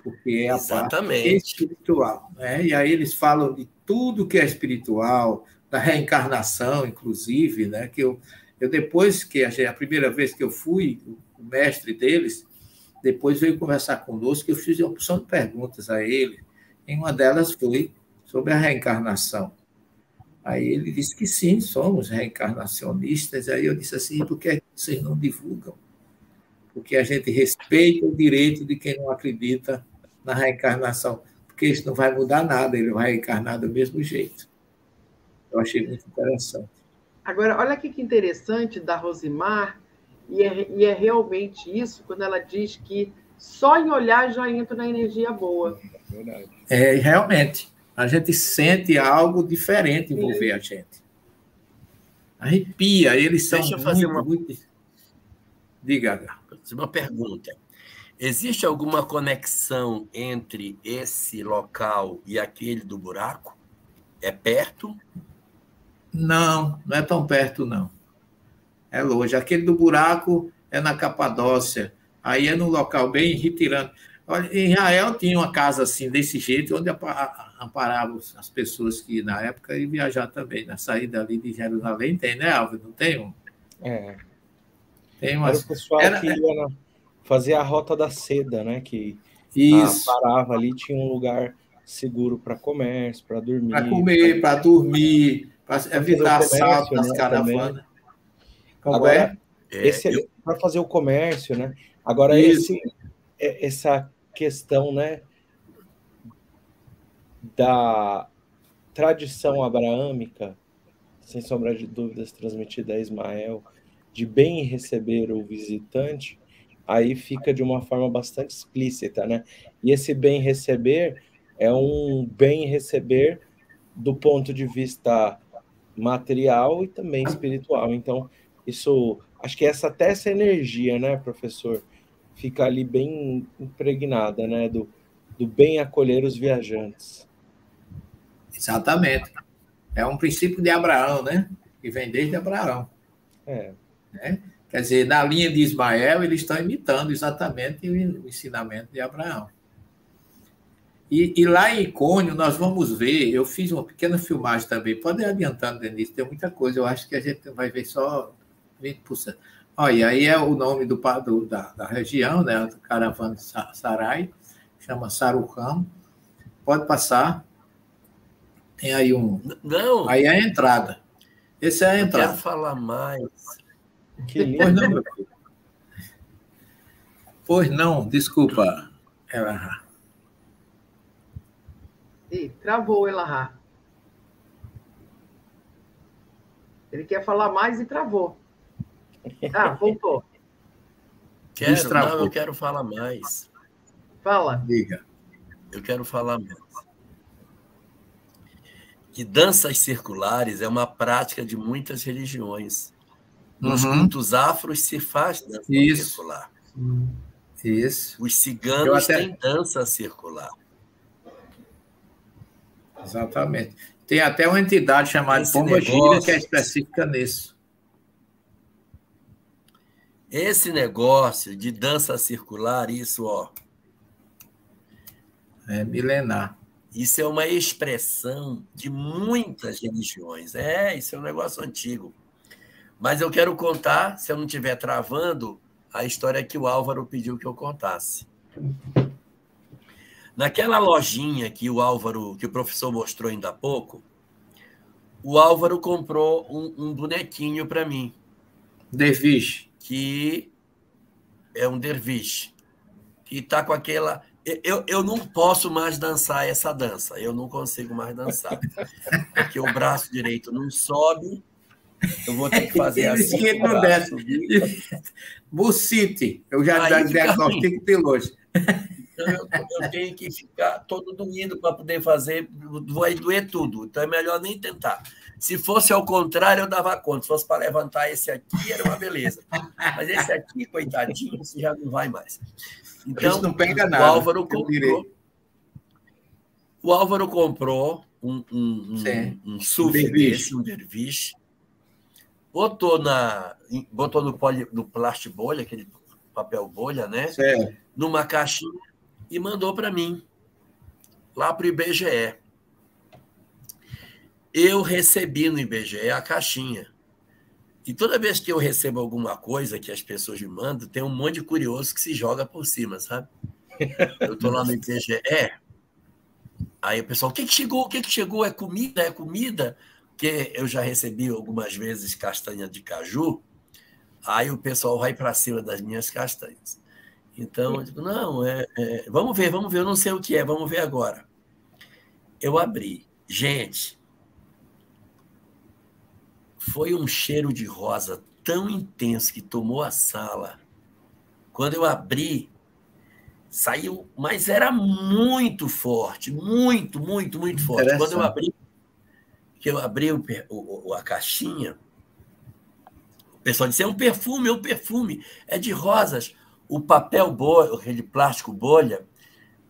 porque é a parte espiritual. Né? E aí eles falam de tudo que é espiritual, da reencarnação, inclusive, né? Que eu depois que a primeira vez que eu fui, o mestre deles, depois veio conversar conosco, eu fiz uma opção de perguntas a ele, e uma delas foi sobre a reencarnação. Aí ele disse que sim, somos reencarnacionistas. Aí eu disse assim, por que vocês não divulgam? Porque a gente respeita o direito de quem não acredita na reencarnação, porque isso não vai mudar nada, ele vai reencarnar do mesmo jeito. Eu achei muito interessante. Agora, olha aqui que interessante da Rosimar, e é realmente isso, quando ela diz que só em olhar já entra na energia boa. Verdade. Realmente. A gente sente algo diferente envolver a gente. Arrepia, eles são muito... Diga. Uma pergunta. Existe alguma conexão entre esse local e aquele do buraco? É perto? Não, não é tão perto, não. É longe. Aquele do buraco é na Capadócia. Aí é num local bem retirando. Olha, em Israel tinha uma casa assim, desse jeito, onde amparavam as pessoas que, na época, iam viajar também. Na saída ali de Jerusalém tem, né, Álvaro? Não tem um? Tem umas... Era o pessoal que ia fazer a Rota da Seda, né? Que parava ali, tinha um lugar seguro para comércio, para dormir. Para comer, para dormir, para evitar assalto nas caravanas. Agora, para fazer o comércio, né? Agora, essa questão, né, da tradição abraâmica, sem sombra de dúvidas, transmitida a Ismael, de bem receber o visitante, aí fica de uma forma bastante explícita, né? E esse bem receber é um bem receber do ponto de vista material e também espiritual. Então, isso, acho que até essa energia, né, professor, fica ali bem impregnada, né, do bem acolher os viajantes. Exatamente. É um princípio de Abraão, né? Que vem desde Abraão. Né? Quer dizer, na linha de Ismael, eles estão imitando exatamente o ensinamento de Abraão. E lá em Icônio, nós vamos ver, eu fiz uma pequena filmagem também, pode ir adiantando, Denise, tem muita coisa, eu acho que a gente vai ver só 20%. Olha, aí é o nome da região, né, do Caravana Sarai, chama Sarucam, pode passar, tem aí Não. Aí é a entrada. Essa é a entrada. Eu quero falar mais. Que lindo. Pois não, meu filho. Pois não, desculpa, Elahá. Travou, Elahá. Ele quer falar mais e travou. Voltou. Eu quero falar mais. Fala. Diga. Eu quero falar mais. Que danças circulares é uma prática de muitas religiões. Nos cultos afros se faz dança circular. Isso. Os ciganos têm dança circular. Exatamente. Tem até uma entidade chamada Pomba Gira que é específica nisso. Esse negócio de dança circular, isso, é milenar. Isso é uma expressão de muitas religiões. Isso é um negócio antigo. Mas eu quero contar, se eu não estiver travando, a história que o Álvaro pediu que eu contasse. Naquela lojinha que o professor mostrou ainda há pouco, o Álvaro comprou um bonequinho para mim. Derviche. Que é um derviche. Que está com aquela... Eu não posso mais dançar essa dança. Eu não consigo mais dançar. Porque o braço direito não sobe. Eu vou ter que fazer assim. Que não desce. Bucite. Eu já diagnostico piloto. Então, eu tenho que ficar todo doído para poder fazer. Vai doer tudo. Então, é melhor nem tentar. Se fosse ao contrário, eu dava conta. Se fosse para levantar esse aqui, era uma beleza. Mas esse aqui, coitadinho, você já não vai mais. Então, isso não pega nada. O Álvaro comprou um SUV desse, um derviche, botou no plástico bolha, aquele papel bolha, né? Certo. Numa caixinha e mandou para mim, lá para o IBGE. Eu recebi no IBGE a caixinha. E toda vez que eu recebo alguma coisa que as pessoas me mandam, tem um monte de curioso que se joga por cima, sabe? Eu estou lá no IBGE, aí o pessoal, o que chegou? O que chegou? É comida? É comida? Porque eu já recebi algumas vezes castanha de caju, aí o pessoal vai para cima das minhas castanhas. Então, eu digo, não, vamos ver, eu não sei o que é, vamos ver agora. Eu abri. Gente, foi um cheiro de rosa tão intenso que tomou a sala. Quando eu abri, saiu, mas era muito forte, muito, muito, muito forte. Quando eu abri a caixinha, o pessoal disse, é um perfume, é de rosas. O papel bolha, aquele plástico bolha,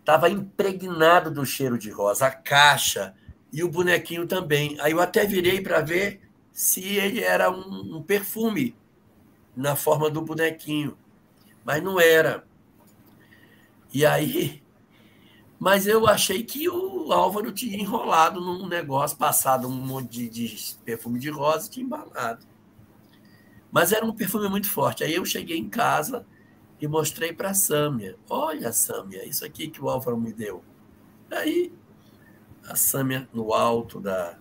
estava impregnado do cheiro de rosa, a caixa e o bonequinho também. Aí eu até virei para ver se ele era um perfume na forma do bonequinho, mas não era. E aí, mas eu achei que o Álvaro tinha enrolado num negócio, passado um monte de perfume de rosa e tinha embalado. Mas era um perfume muito forte. Aí eu cheguei em casa e mostrei para a Sâmia. Olha, Sâmia, isso aqui que o Álvaro me deu. Aí a Sâmia, no alto da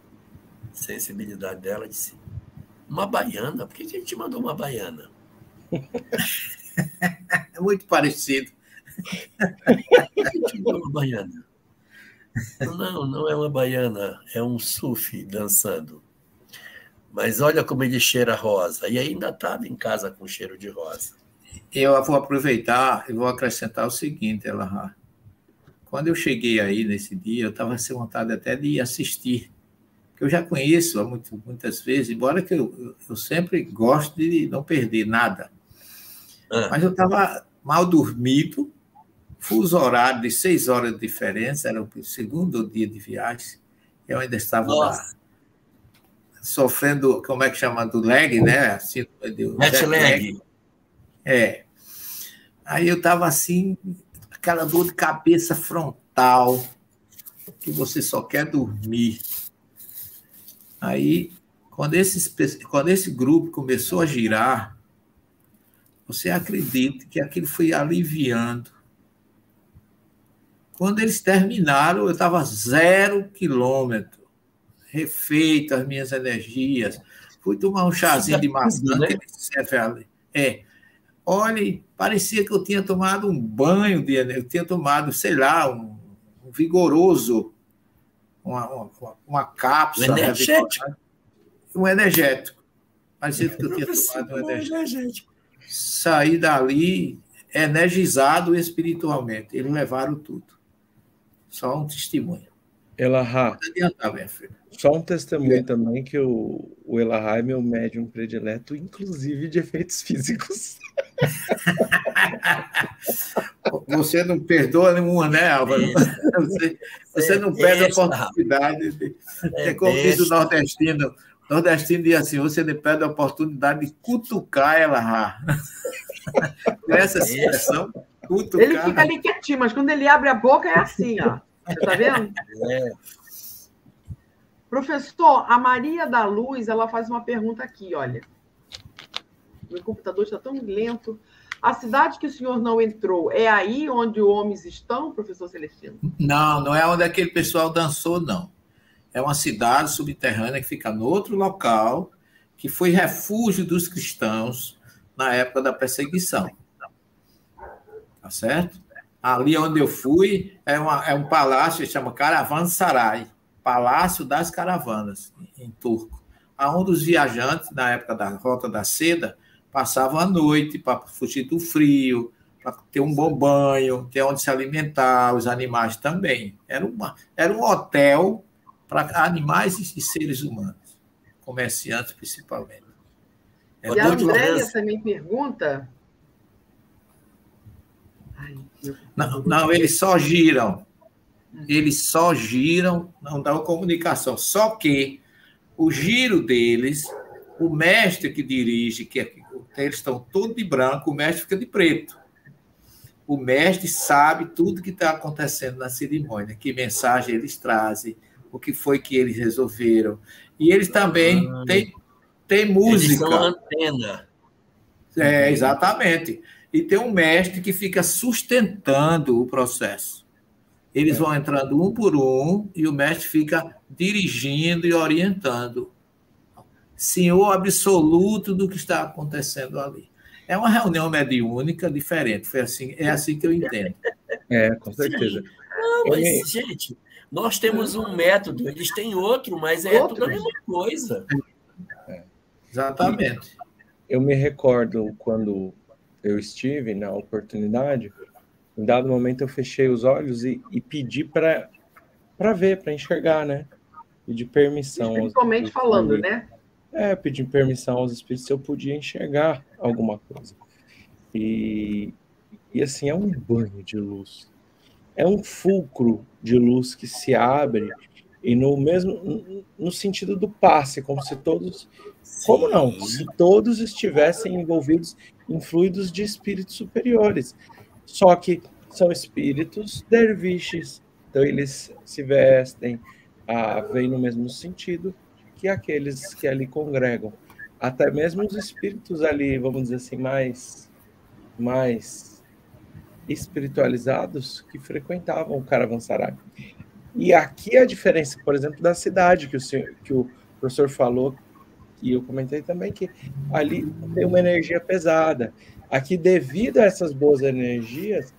sensibilidade dela, disse, uma baiana? Por que a gente mandou uma baiana? É muito parecido. Por que a gente mandou uma baiana? Não é uma baiana, é um sufi dançando. Mas olha como ele cheira rosa. E ainda estava em casa com cheiro de rosa. Eu vou aproveitar e vou acrescentar o seguinte, Elahá. Quando eu cheguei aí nesse dia, eu estava sem vontade até de ir assistir, que eu já conheço muitas vezes, embora que eu sempre gosto de não perder nada. Mas eu estava mal dormido, fuso horário de 6 horas de diferença, era o segundo dia de viagem, eu ainda estava sofrendo, como é que chama, do lag, né? Jet lag. Aí eu estava assim, aquela dor de cabeça frontal, que você só quer dormir. Aí, quando esse grupo começou a girar, você acredita que aquilo foi aliviando. Quando eles terminaram, eu estava 0 quilômetro, refeito as minhas energias. Fui tomar um chazinho de maçã, né? Olha, parecia que eu tinha tomado um banho, eu tinha tomado, sei lá, um vigoroso, uma cápsula. Um energético. Parecia que eu tinha tomado um energético. Saí dali energizado espiritualmente. Eles levaram tudo. Só um testemunho. Elahá, minha filha. Só um testemunho também que o Elahá é meu médium predileto, inclusive de efeitos físicos. Você não perdoa nenhuma, né, Álvaro? Você não perde a oportunidade. Como diz o nordestino. O nordestino diz assim, você não perde a oportunidade de cutucar Elahá. Essa expressão, cutucar. Ele fica ali quietinho, mas quando ele abre a boca é assim, ó. Você está vendo? Professor, a Maria da Luz, ela faz uma pergunta aqui, olha. Meu computador está tão lento. A cidade que o senhor não entrou, é aí onde os homens estão, professor Celestino? Não é onde aquele pessoal dançou, não. É uma cidade subterrânea que fica no outro local, que foi refúgio dos cristãos na época da perseguição. Tá certo? Ali onde eu fui, é um palácio que chama Caravansaray, Palácio das Caravanas, em turco, onde os viajantes, na época da Rota da Seda, passavam a noite para fugir do frio, para ter um bom banho, ter onde se alimentar, os animais também. Era um hotel para animais e seres humanos, comerciantes principalmente. E a Andréia também pergunta... Não, eles só giram. Eles só giram, não dão comunicação. Só que o giro deles O mestre que dirige, eles estão todos de branco, o mestre fica de preto. O mestre sabe tudo que está acontecendo na cerimônia, que mensagem eles trazem, o que foi que eles resolveram. E eles também têm música. Eles são antena. Exatamente. E tem um mestre que fica sustentando o processo. Eles vão entrando um por um e o mestre fica dirigindo e orientando. Senhor absoluto do que está acontecendo ali. É uma reunião mediúnica diferente. É assim que eu entendo. Com certeza. Não, mas, gente, nós temos um método, eles têm outro, mas tudo a mesma coisa. Exatamente. Eu me recordo quando eu estive na oportunidade, em dado momento eu fechei os olhos e pedi para ver, para enxergar, né? Pedi permissão. Espiritualmente falando, né? Pedi permissão aos espíritos se eu podia enxergar alguma coisa. E assim, é um banho de luz. É um fulcro de luz que se abre e no sentido do passe, como se todos... Sim. Como não? Se todos estivessem envolvidos em fluidos de espíritos superiores. Só que são espíritos derviches. Então eles se vestem, vêm no mesmo sentido que aqueles que ali congregam. Até mesmo os espíritos ali, vamos dizer assim, mais espiritualizados que frequentavam o Caravansarai. E aqui a diferença, por exemplo, da cidade que o professor falou, e eu comentei também, que ali tem uma energia pesada. Aqui, devido a essas boas energias,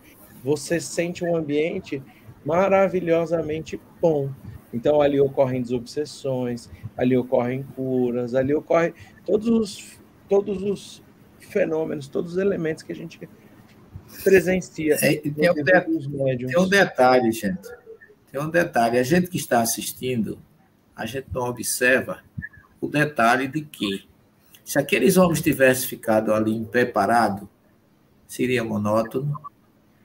você sente um ambiente maravilhosamente bom. Então, ali ocorrem desobsessões, ali ocorrem curas, ali ocorrem todos os fenômenos, todos os elementos que a gente presencia. Tem um detalhe, gente. Tem um detalhe. A gente que está assistindo, a gente não observa o detalhe de que, se aqueles homens tivessem ficado ali em pé parado, seria monótono,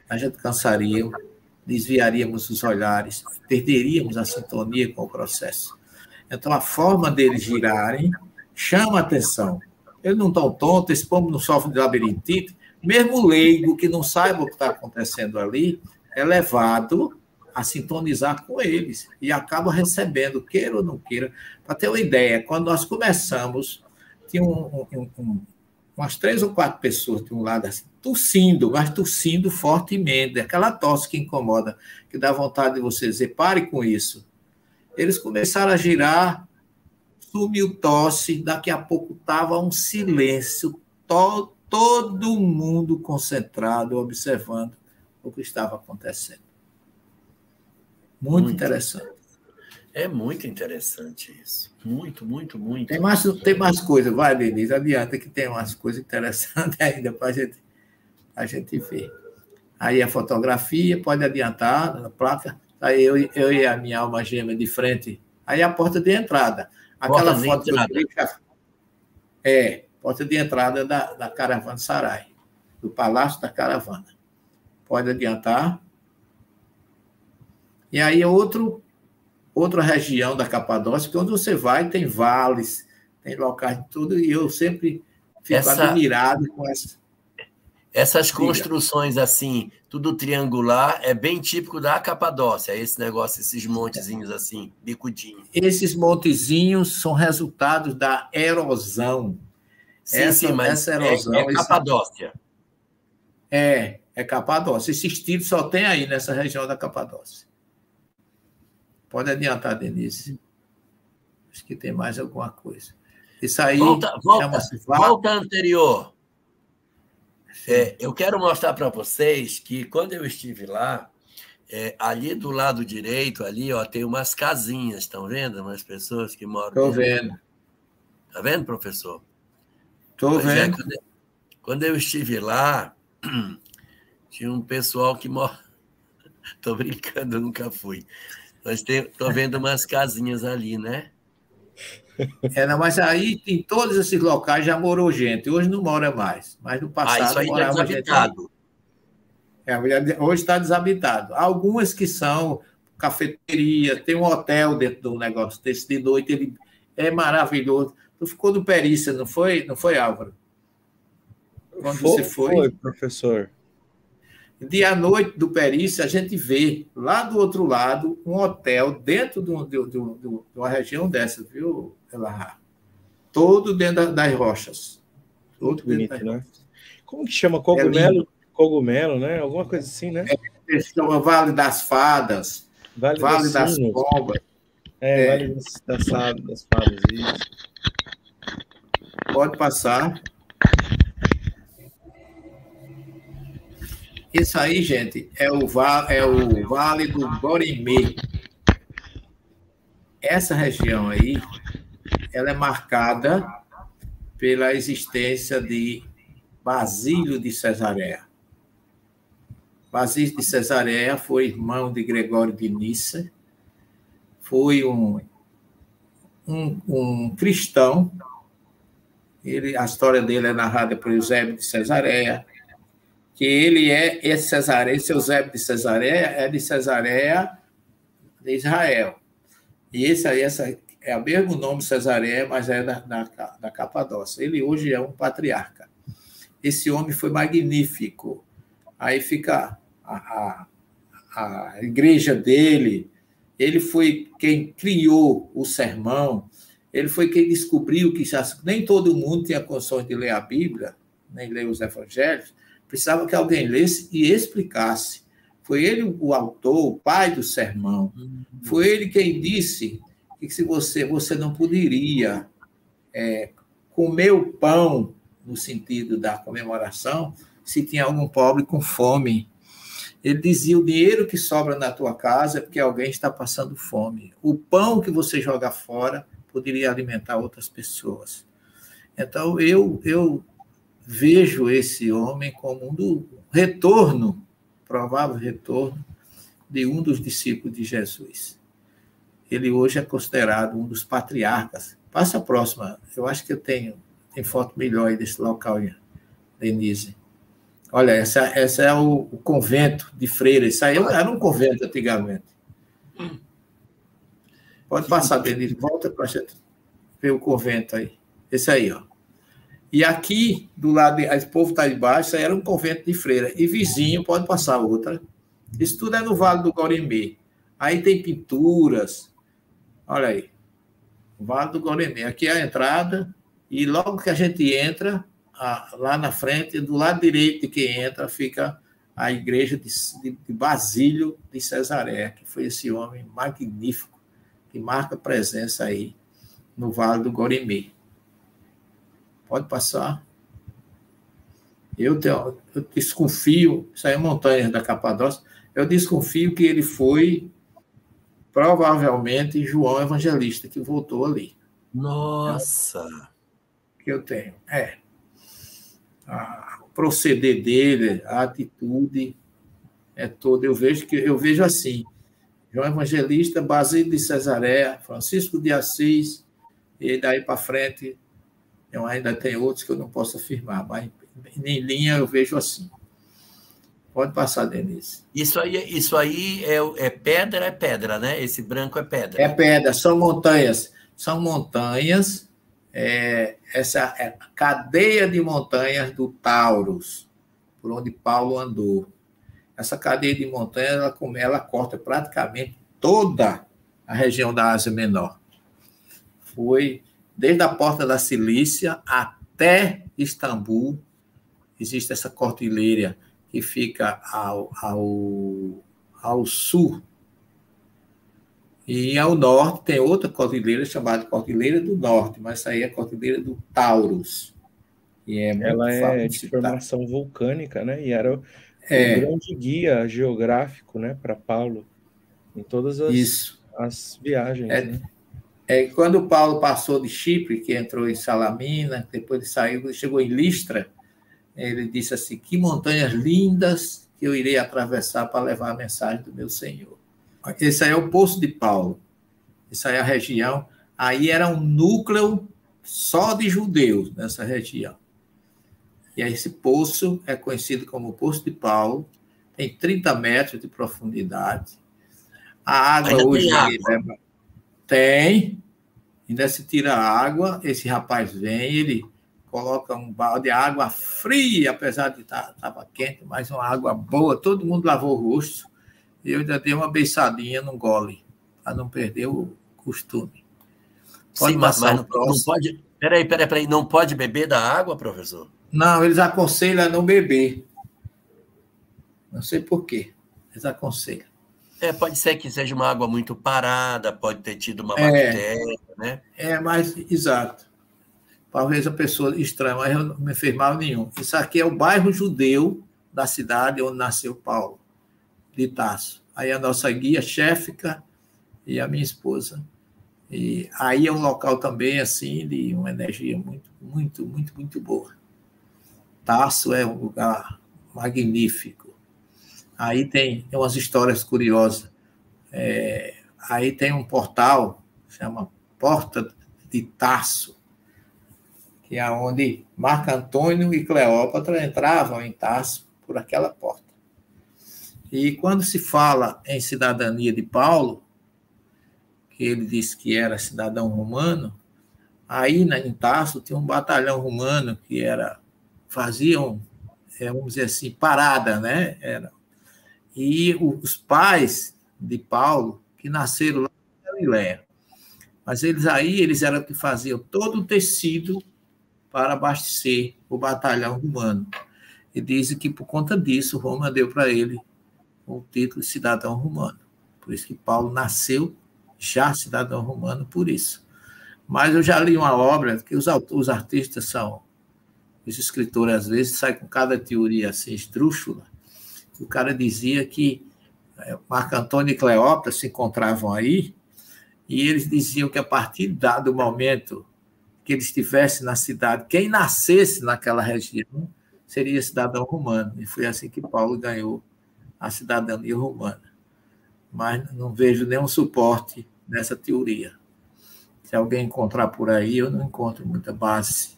a gente cansaria, desviaríamos os olhares, perderíamos a sintonia com o processo. Então, a forma deles girarem chama a atenção. Eles não estão tontos, esse povo não sofre de labirintite, mesmo leigo que não saiba o que está acontecendo ali, é levado a sintonizar com eles e acaba recebendo, queira ou não queira. Para ter uma ideia, quando nós começamos, tinha umas 3 ou 4 pessoas de um lado assim, tossindo, mas tossindo fortemente, aquela tosse que incomoda, que dá vontade de você dizer, pare com isso. Eles começaram a girar, sumiu tosse, daqui a pouco estava um silêncio, todo mundo concentrado, observando o que estava acontecendo. Muito interessante. É muito interessante isso. Muito, muito, muito. Tem mais coisas. Vai, Denise, adianta que tem umas coisas interessantes ainda para a gente ver. Aí a fotografia, pode adiantar na placa. Aí eu e a minha alma gêmea de frente. Aí a porta de entrada. Aquela foto que eu tirei porta de entrada da Caravansarai, do Palácio da Caravana. Pode adiantar. E aí outra região da Capadócia, que onde você vai tem vales, tem locais de tudo, e eu sempre fico admirado com essas construções assim, tudo triangular, é bem típico da Capadócia, esse negócio, esses montezinhos assim, bicudinho. Esses montezinhos são resultados da erosão. Sim, mas essa erosão, é Capadócia. É Capadócia. Esse estilo só tem aí nessa região da Capadócia. Pode adiantar, Denise. Acho que tem mais alguma coisa. Isso aí volta anterior. Eu quero mostrar para vocês que quando eu estive lá, ali do lado direito, ali, tem umas casinhas, estão vendo? Umas pessoas que moram. Estou vendo. Está vendo, professor? Estou vendo. Quando eu estive lá, tinha um pessoal que mora. Estou brincando, eu nunca fui. Estou vendo umas casinhas ali, né? Não, mas aí, em todos esses locais, já morou gente. Hoje não mora mais. Mas no passado isso aí morava está desabitado. Hoje está desabitado. Algumas que são cafeteria, tem um hotel dentro do negócio desse de noite, ele é maravilhoso. Tu ficou do Perícia, não foi, Álvaro? Quando você foi? Foi, professor. Dia à noite do Perícia, a gente vê lá do outro lado um hotel dentro de uma região dessa, viu, Elahá? Todo dentro das rochas. Muito bonito, né? Rochas. Como que chama? Cogumelo? Cogumelo, né? Alguma coisa assim, né? Chama Vale das Fadas, Vale das Pombas. Vale das Fadas, isso. Pode passar. Isso aí, gente, é o Vale do Guarimê. Essa região aí, ela é marcada pela existência de Basílio de Cesareia. Basílio de Cesareia foi irmão de Gregório de Nissa, foi um cristão. A história dele é narrada por Eusébio de Cesareia, que esse Eusébio de Cesareia é de Cesareia de Israel. E esse aí é o mesmo nome Cesareia, mas é da Capadócia. Ele hoje é um patriarca. Esse homem foi magnífico. Aí fica a igreja dele. Ele foi quem criou o sermão. Ele foi quem descobriu que nem todo mundo tinha condições de ler a Bíblia, nem ler os evangelhos. Precisava que alguém lesse e explicasse. Foi ele o autor, o pai do sermão. Foi ele quem disse que se você não poderia comer o pão, no sentido da comemoração, se tinha algum pobre com fome. Ele dizia, o dinheiro que sobra na tua casa é porque alguém está passando fome. O pão que você joga fora poderia alimentar outras pessoas. Então, eu vejo esse homem como provável retorno de um dos discípulos de Jesus. Ele hoje é considerado um dos patriarcas. Passa a próxima. Eu acho que tem foto melhor aí desse local, Denise. Olha, essa é o convento de Freira. Isso aí era um convento antigamente. Pode passar, Denise. Volta para a gente ver o convento aí. Esse aí, ó. E aqui, do lado, o povo está embaixo, isso aí era um convento de Freira. E vizinho, pode passar outra. Isso tudo é no Vale do Guarimê. Aí tem pinturas. Olha aí. Vale do Guarimê. Aqui é a entrada. E logo que a gente entra, lá na frente, do lado direito de quem entra, fica a igreja de Basílio de Cesareia, que foi esse homem magnífico, que marca presença aí no Vale do Guarimê. Pode passar. Eu desconfio, isso aí é montanhas da Capadócia, eu desconfio que ele foi, provavelmente, João Evangelista, que voltou ali. Nossa! Que eu tenho. O proceder dele, a atitude, toda. Eu vejo assim, João Evangelista, Basílio de Cesareia, Francisco de Assis, e daí para frente, eu ainda tenho outros que eu não posso afirmar, mas em linha eu vejo assim. Pode passar, Denise. Isso aí é pedra, né? Esse branco é pedra. É pedra, são montanhas. São montanhas, essa é a cadeia de montanhas do Taurus, por onde Paulo andou. Essa cadeia de montanhas, ela corta praticamente toda a região da Ásia Menor. Foi desde a Porta da Cilícia até Istambul, existe essa cordilheira que fica ao sul. E ao norte tem outra cordilheira chamada Cordilheira do Norte, mas essa aí é a Cordilheira do Taurus. E ela é de formação vulcânica, né? E era o grande guia geográfico, né, para Paulo em todas as viagens. Né? Quando Paulo passou de Chipre, que entrou em Salamina, depois ele saiu, chegou em Listra, ele disse assim, que montanhas lindas que eu irei atravessar para levar a mensagem do meu Senhor. Esse aí é o Poço de Paulo. Essa aí é a região. Aí era um núcleo só de judeus nessa região. E aí esse poço é conhecido como Poço de Paulo. Tem 30 metros de profundidade. A água hoje tem. Ainda se tira a água, esse rapaz vem, ele coloca um balde de água fria, apesar de estava quente, mas uma água boa, todo mundo lavou o rosto, e eu ainda dei uma beiçadinha no gole, para não perder o costume. Pode. Sim, mas não pode... Peraí, não pode beber da água, professor? Não, eles aconselham a não beber. Não sei por quê, eles aconselham. Pode ser que seja uma água muito parada, pode ter tido uma bactéria, né? Mas, exato. Talvez a pessoa estranha, mas eu não me fez mal nenhum. Isso aqui é o bairro judeu da cidade onde nasceu Paulo, de Tarso. Aí a nossa guia, Chéfica, e a minha esposa. E aí é um local também, assim, de uma energia muito boa. Tarso é um lugar magnífico. Aí tem umas histórias curiosas. Aí tem um portal, chama Porta de Tarso, que é onde Marco Antônio e Cleópatra entravam em Tarso por aquela porta. E quando se fala em cidadania de Paulo, que ele disse que era cidadão romano, aí em Tarso tinha um batalhão romano que faziam, vamos dizer assim, parada, né? E os pais de Paulo, que nasceram lá em Galiléia, mas eles eram que faziam todo o tecido para abastecer o batalhão romano. E dizem que, por conta disso, Roma deu para ele o título de cidadão romano. Por isso que Paulo nasceu já cidadão romano, por isso. Mas eu já li uma obra que os artistas os escritores, às vezes, saem com cada teoria assim, esdrúxula. O cara dizia que Marco Antônio e Cleópatra se encontravam aí e eles diziam que, a partir do momento que eles estivessem na cidade, quem nascesse naquela região seria cidadão romano. E foi assim que Paulo ganhou a cidadania romana. Mas não vejo nenhum suporte nessa teoria. Se alguém encontrar por aí, eu não encontro muita base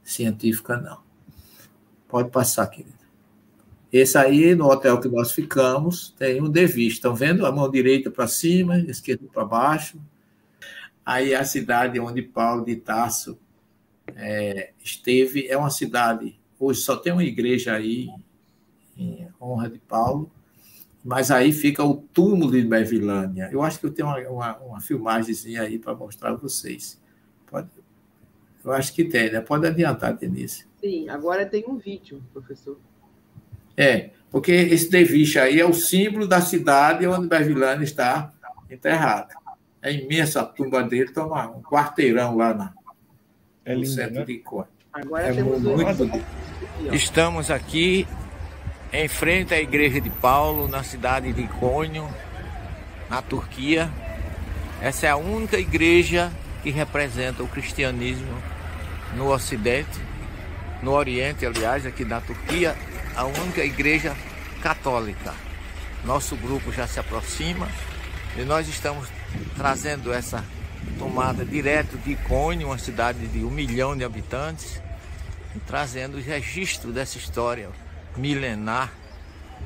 científica, não. Pode passar, querido. Esse aí, no hotel que nós ficamos, tem um Devi. Estão vendo? A mão direita para cima, esquerda para baixo. Aí a cidade onde Paulo de Tarso esteve é uma cidade... Hoje só tem uma igreja aí, em honra de Paulo, mas aí fica o túmulo de Bevilânia. Eu acho que eu tenho uma filmagemzinha aí para mostrar a vocês. Eu acho que tem, né? Pode adiantar, Denise. Sim, agora tem um vídeo, professor. Porque esse Deviche aí é o símbolo da cidade onde Bevilânia está enterrada. É imensa a tumba dele, toma um quarteirão lá no centro, né? De Icônio. Agora temos muito bonito. Estamos aqui em frente à igreja de Paulo, na cidade de Icônio, na Turquia. Essa é a única igreja que representa o cristianismo no Ocidente, no Oriente, aliás, aqui na Turquia, a única igreja católica. Nosso grupo já se aproxima e nós estamos trazendo essa tomada direto de Icônio, uma cidade de 1 milhão de habitantes, e trazendo o registro dessa história milenar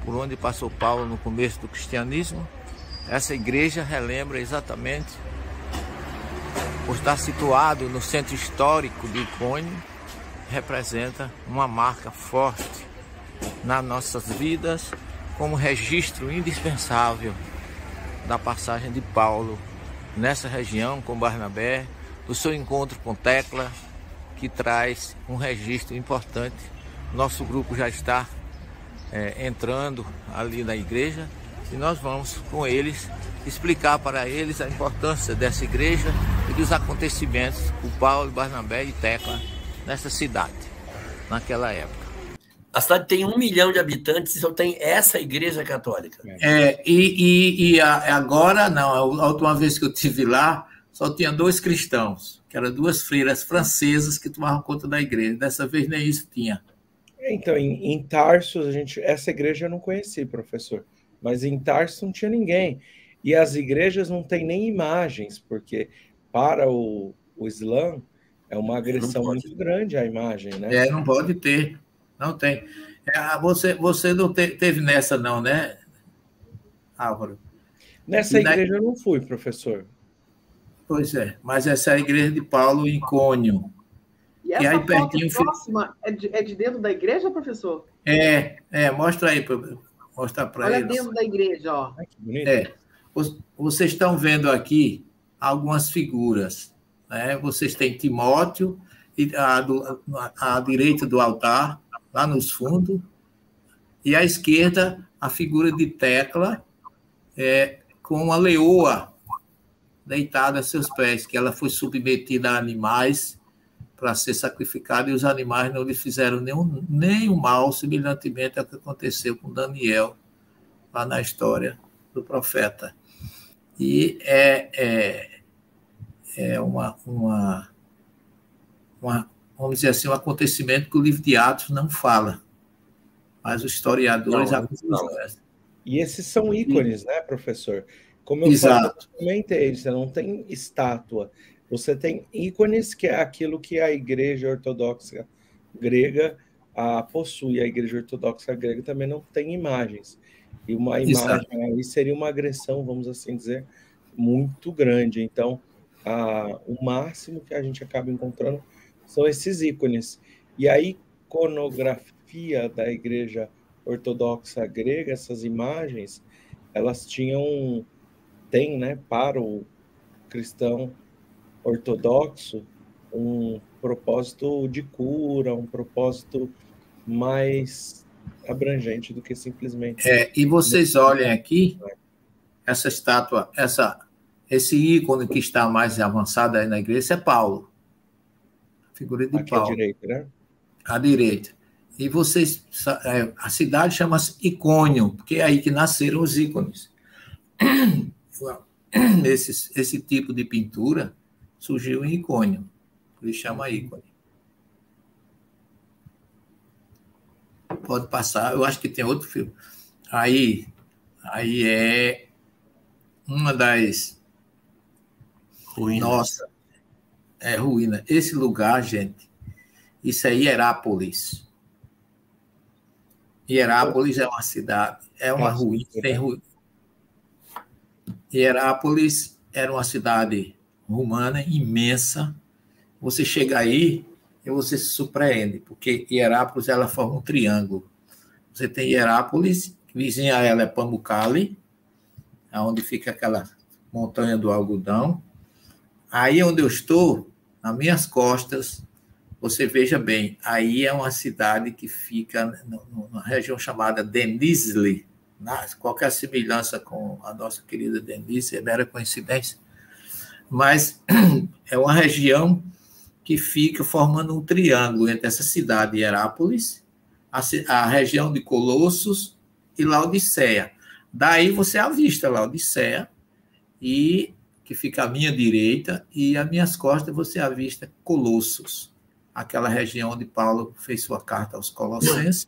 por onde passou Paulo no começo do cristianismo. Essa igreja relembra exatamente, por estar situado no centro histórico de Icônio, representa uma marca forte nas nossas vidas, como registro indispensável da passagem de Paulo nessa região com Barnabé, do seu encontro com Tecla, que traz um registro importante. Nosso grupo já está entrando ali na igreja e nós vamos com eles explicar para eles a importância dessa igreja e dos acontecimentos com Paulo, Barnabé e Tecla nessa cidade, naquela época. A cidade tem 1 milhão de habitantes e só tem essa igreja católica. Agora, não, a última vez que eu estive lá, só tinha 2 cristãos, que eram 2 freiras francesas que tomavam conta da igreja. Dessa vez nem isso tinha. Então, em Tarso, essa igreja eu não conheci, professor, mas em Tarso não tinha ninguém. E as igrejas não têm nem imagens, porque para o Islã é uma agressão muito grande a imagem, né? Não pode ter. Não tem. Você não teve nessa, não, né, Álvaro? Nessa igreja eu não fui, professor. Pois é, mas essa é a igreja de Paulo em Icônio. E aí essa foto pertinho próxima é de dentro da igreja, professor? Mostra aí, mostra para Olha eles. dentro da igreja, ó. Ai, que bonito. Vocês estão vendo aqui algumas figuras, né? Vocês têm Timóteo, e à direita do altar, lá nos fundos, e à esquerda a figura de Tecla, com uma leoa deitada a seus pés, que ela foi submetida a animais para ser sacrificada, e os animais não lhe fizeram nenhum mal, semelhantemente ao que aconteceu com Daniel, lá na história do profeta. E vamos dizer assim, um acontecimento que o livro de Atos não fala, mas os historiadores acusam. E esses são ícones, né, professor? Como eu comentei, você não tem estátua, você tem ícones, que é aquilo que a Igreja Ortodoxa Grega possui. A Igreja Ortodoxa Grega também não tem imagens. E uma imagem aí seria uma agressão, vamos assim dizer, muito grande. Então, o máximo que a gente acaba encontrando são esses ícones. E a iconografia da Igreja Ortodoxa Grega, essas imagens, elas têm, né, para o cristão ortodoxo, um propósito de cura, um propósito mais abrangente do que simplesmente... E vocês olhem aqui, essa estátua, esse ícone que está mais avançado aí na igreja, é Paulo. A figura de aqui Paulo. À direita, né? À direita. E vocês, a cidade chama-se Icônio, porque é aí que nasceram os ícones. Esse tipo de pintura surgiu em Icônio, ele chama ícone. Pode passar, eu acho que tem outro filme. Aí é uma das... ruínas. Nossa, ruína. Esse lugar, gente, isso é Hierápolis. Hierápolis é uma cidade, é uma ruína, tem ruína. Hierápolis era uma cidade romana imensa. Você chega aí e você se surpreende, porque Hierápolis ela forma um triângulo. Você tem Hierápolis, vizinha a ela é Pamukkale, onde fica aquela montanha do algodão. Aí onde eu estou, nas minhas costas, você veja bem, aí é uma cidade que fica numa região chamada Denizli. Qualquer semelhança com a nossa querida Denise é mera coincidência, mas é uma região que fica formando um triângulo entre essa cidade de Hierápolis, a região de Colossos e Laodiceia. Daí você avista Laodiceia, e que fica à minha direita, e às minhas costas você avista Colossos, aquela região onde Paulo fez sua carta aos Colossenses,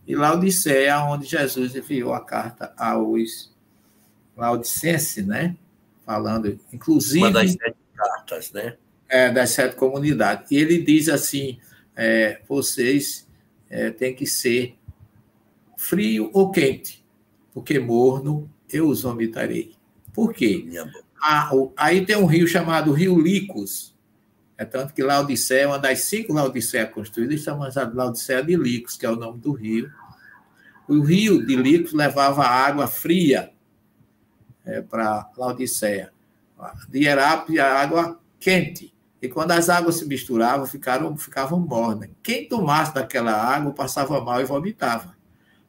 e Laodiceia, onde Jesus enviou a carta aos Laodicenses, né? Falando, inclusive... Uma das 7 cartas, né? Das 7 comunidades. E ele diz assim, vocês têm que ser frio ou quente, porque morno eu os vomitarei. Por quê? Aí tem um rio chamado Rio Licos, tanto que Laodiceia, uma das 5 Laodiceias construídas, chamada Laodiceia de Licos, que é o nome do rio. O rio de Licos levava água fria para Laodiceia. De Hierápolis, a água quente. E quando as águas se misturavam, ficavam mornas. Quem tomasse daquela água passava mal e vomitava.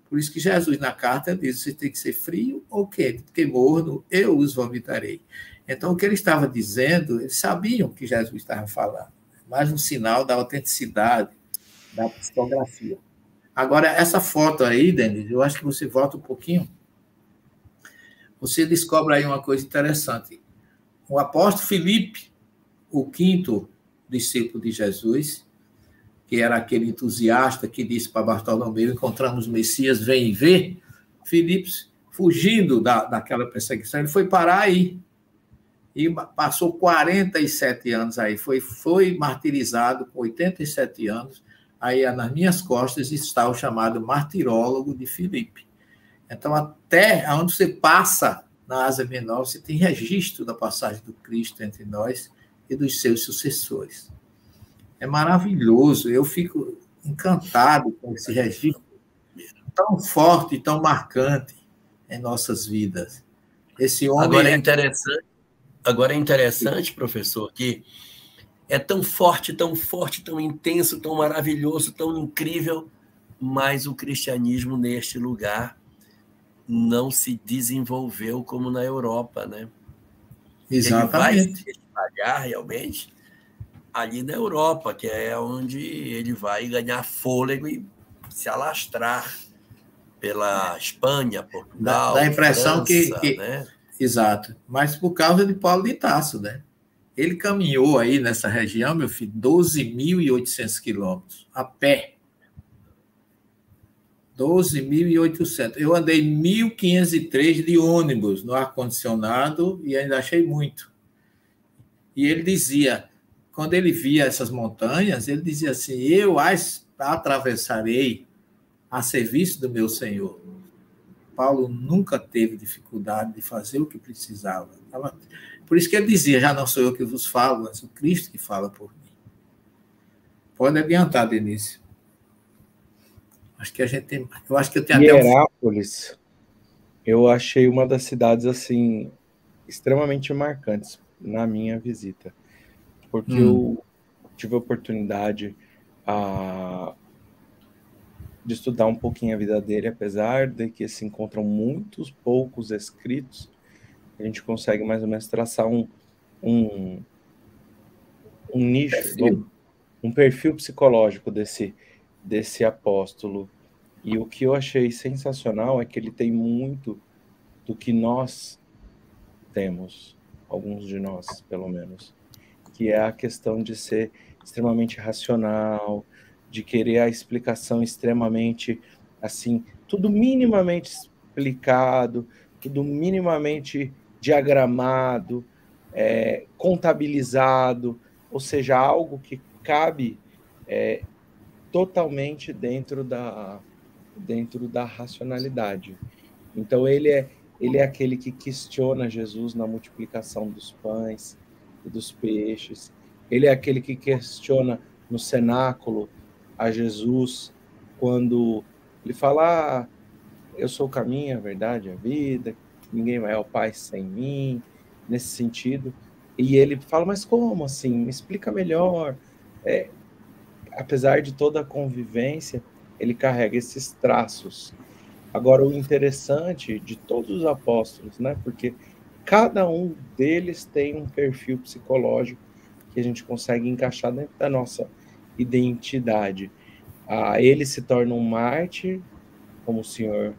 Por isso que Jesus, na carta, diz: você tem que ser frio ou quente, porque morno eu os vomitarei. Então, o que ele estava dizendo, eles sabiam que Jesus estava falando. Mais um sinal da autenticidade da psicografia. Agora, essa foto aí, Denis, eu acho que você volta um pouquinho, você descobre aí uma coisa interessante. O apóstolo Filipe, o 5º discípulo de Jesus, que era aquele entusiasta que disse para Bartolomeu: encontramos o Messias, vem e vê. Filipe, fugindo daquela perseguição, ele foi parar aí. E passou 47 anos aí. Foi martirizado com 87 anos. Aí, nas minhas costas, está o chamado martirólogo de Filipe. Então, até onde você passa na Ásia Menor, você tem registro da passagem do Cristo entre nós e dos seus sucessores. É maravilhoso, eu fico encantado com esse registro tão forte e tão marcante em nossas vidas. Esse homem Agora é interessante, professor, que é tão forte, tão intenso, tão maravilhoso, tão incrível, mas o cristianismo neste lugar não se desenvolveu como na Europa, né? Exatamente. Ele vai se espalhar realmente ali na Europa, que é onde ele vai ganhar fôlego e se alastrar pela Espanha, Portugal, dá a impressão França, que né? Exato, mas por causa de Paulo de Tarso, né? Ele caminhou aí nessa região, meu filho, 12.800 quilômetros, a pé. 12.800. Eu andei 1.503 de ônibus no ar-condicionado e ainda achei muito. E ele dizia, quando ele via essas montanhas, ele dizia assim, eu as atravessarei a serviço do meu Senhor. Paulo nunca teve dificuldade de fazer o que precisava. Por isso que ele dizia, já não sou eu que vos falo, mas o Cristo que fala por mim. Pode adiantar, Denise. Acho que eu acho que eu tenho Hierápolis, eu achei uma das cidades assim extremamente marcantes na minha visita, porque eu tive a oportunidade de estudar um pouquinho a vida dele, apesar de que se encontram muitos poucos escritos, a gente consegue mais ou menos traçar um nicho, um perfil psicológico desse apóstolo. E o que eu achei sensacional é que ele tem muito do que nós temos, alguns de nós, pelo menos, que é a questão de ser extremamente racional, de querer a explicação extremamente, assim, tudo minimamente explicado, tudo minimamente diagramado, contabilizado, ou seja, algo que cabe totalmente dentro da racionalidade. Então, ele é aquele que questiona Jesus na multiplicação dos pães e dos peixes. Ele é aquele que questiona no cenáculo a Jesus, quando ele fala, eu sou o caminho, a verdade, a vida, ninguém vai ao Pai sem mim, nesse sentido. E ele fala, mas como assim? Me explica melhor. Apesar de toda a convivência, ele carrega esses traços. Agora, o interessante de todos os apóstolos, né? Porque cada um deles tem um perfil psicológico que a gente consegue encaixar dentro da nossa identidade. Ele se torna um mártir, como o senhor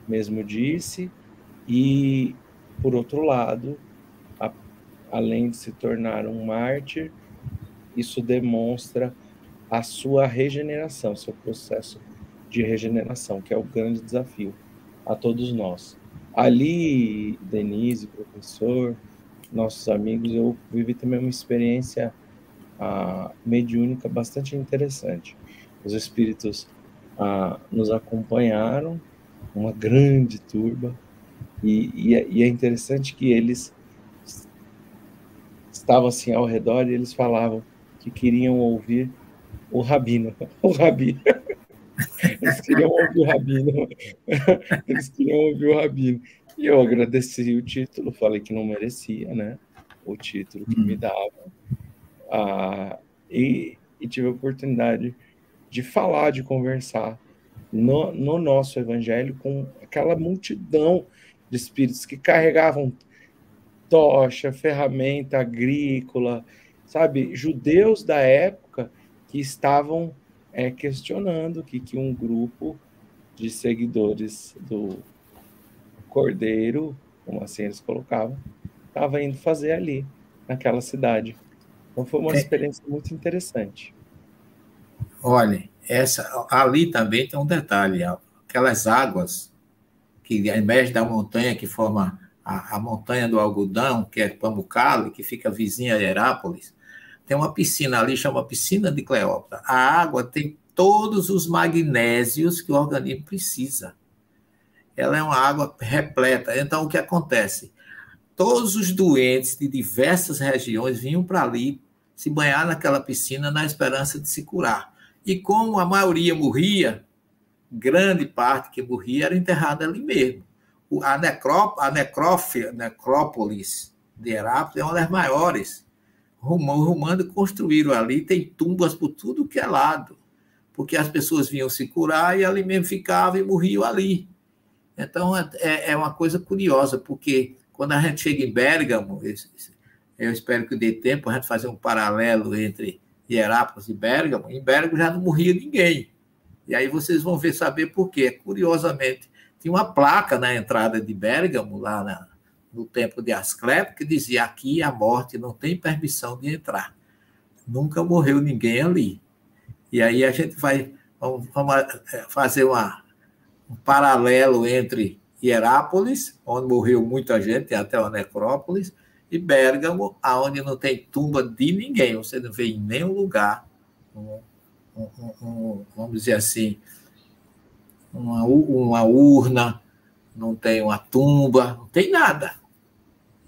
mesmo disse, e, por outro lado, além de se tornar um mártir, isso demonstra a sua regeneração, seu processo de regeneração, que é o grande desafio a todos nós. Ali, Denise, professor, nossos amigos, eu vivi também uma experiência mediúnica bastante interessante. Os espíritos nos acompanharam, uma grande turba, e é interessante que eles estavam assim ao redor e eles falavam que queriam ouvir o Rabino. O Rabino. Eles queriam ouvir o Rabino. Eles queriam ouvir o Rabino. E eu agradeci o título, falei que não merecia, né? O título que me dava. E tive a oportunidade de falar, de conversar no nosso evangelho com aquela multidão de espíritos que carregavam tocha, ferramenta agrícola, sabe? Judeus da época que estavam questionando que um grupo de seguidores do Cordeiro, como assim eles colocavam, estava indo fazer ali, naquela cidade. Então foi uma experiência muito interessante. Olha, ali também tem um detalhe, aquelas águas que emergem da montanha, que forma a montanha do algodão, que é Pamukkale, que fica vizinha a Hierápolis, tem uma piscina ali, chama Piscina de Cleópatra. A água tem todos os magnésios que o organismo precisa. Ela é uma água repleta. Então, o que acontece? todos os doentes de diversas regiões vinham para ali se banhar naquela piscina na esperança de se curar. E como a maioria morria, grande parte que morria era enterrada ali mesmo. A necrópolis de Herápolis é uma das maiores. Os romanos construíram ali, tem tumbas por tudo que é lado, porque as pessoas vinham se curar e ali mesmo ficavam e morriam ali. Então, é uma coisa curiosa, porque quando a gente chega em Bérgamo, eu espero que dê tempo a gente fazer um paralelo entre Hierápolis e Bérgamo. Em Bérgamo já não morria ninguém. E aí vocês vão saber por quê. Curiosamente, tinha uma placa na entrada de Bérgamo, lá no templo de Asclepio, que dizia: aqui a morte não tem permissão de entrar. Nunca morreu ninguém ali. E aí a gente vamos fazer um paralelo entre Hierápolis, onde morreu muita gente, tem até uma necrópolis, e Bérgamo, onde não tem tumba de ninguém. Você não vê em nenhum lugar, vamos dizer assim, uma urna, não tem uma tumba, não tem nada.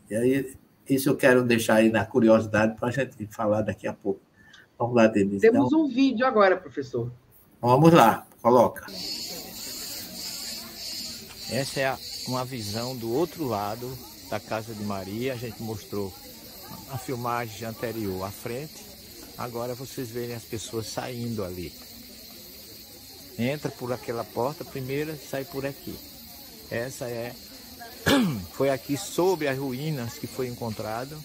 E aí, isso eu quero deixar aí na curiosidade para a gente falar daqui a pouco. Vamos lá, Denise. Temos um vídeo agora, professor. Vamos lá, coloca. Essa é uma visão do outro lado da Casa de Maria. A gente mostrou a filmagem anterior à frente. Agora vocês verem as pessoas saindo ali. Entra por aquela porta primeira, sai por aqui. Essa foi aqui sobre as ruínas que foi encontrado,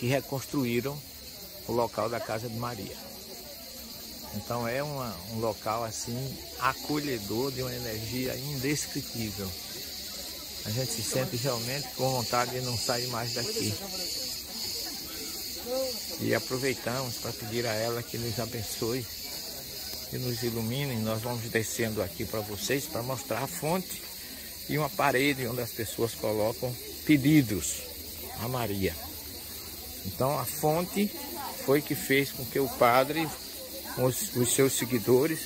que reconstruíram o local da Casa de Maria. Então é um local assim acolhedor, de uma energia indescritível. A gente se sente realmente com vontade de não sair mais daqui. E aproveitamos para pedir a ela que nos abençoe, que nos ilumine. Nós vamos descendo aqui para vocês para mostrar a fonte e uma parede onde as pessoas colocam pedidos a Maria. Então a fonte foi que fez com que o padre, os seus seguidores,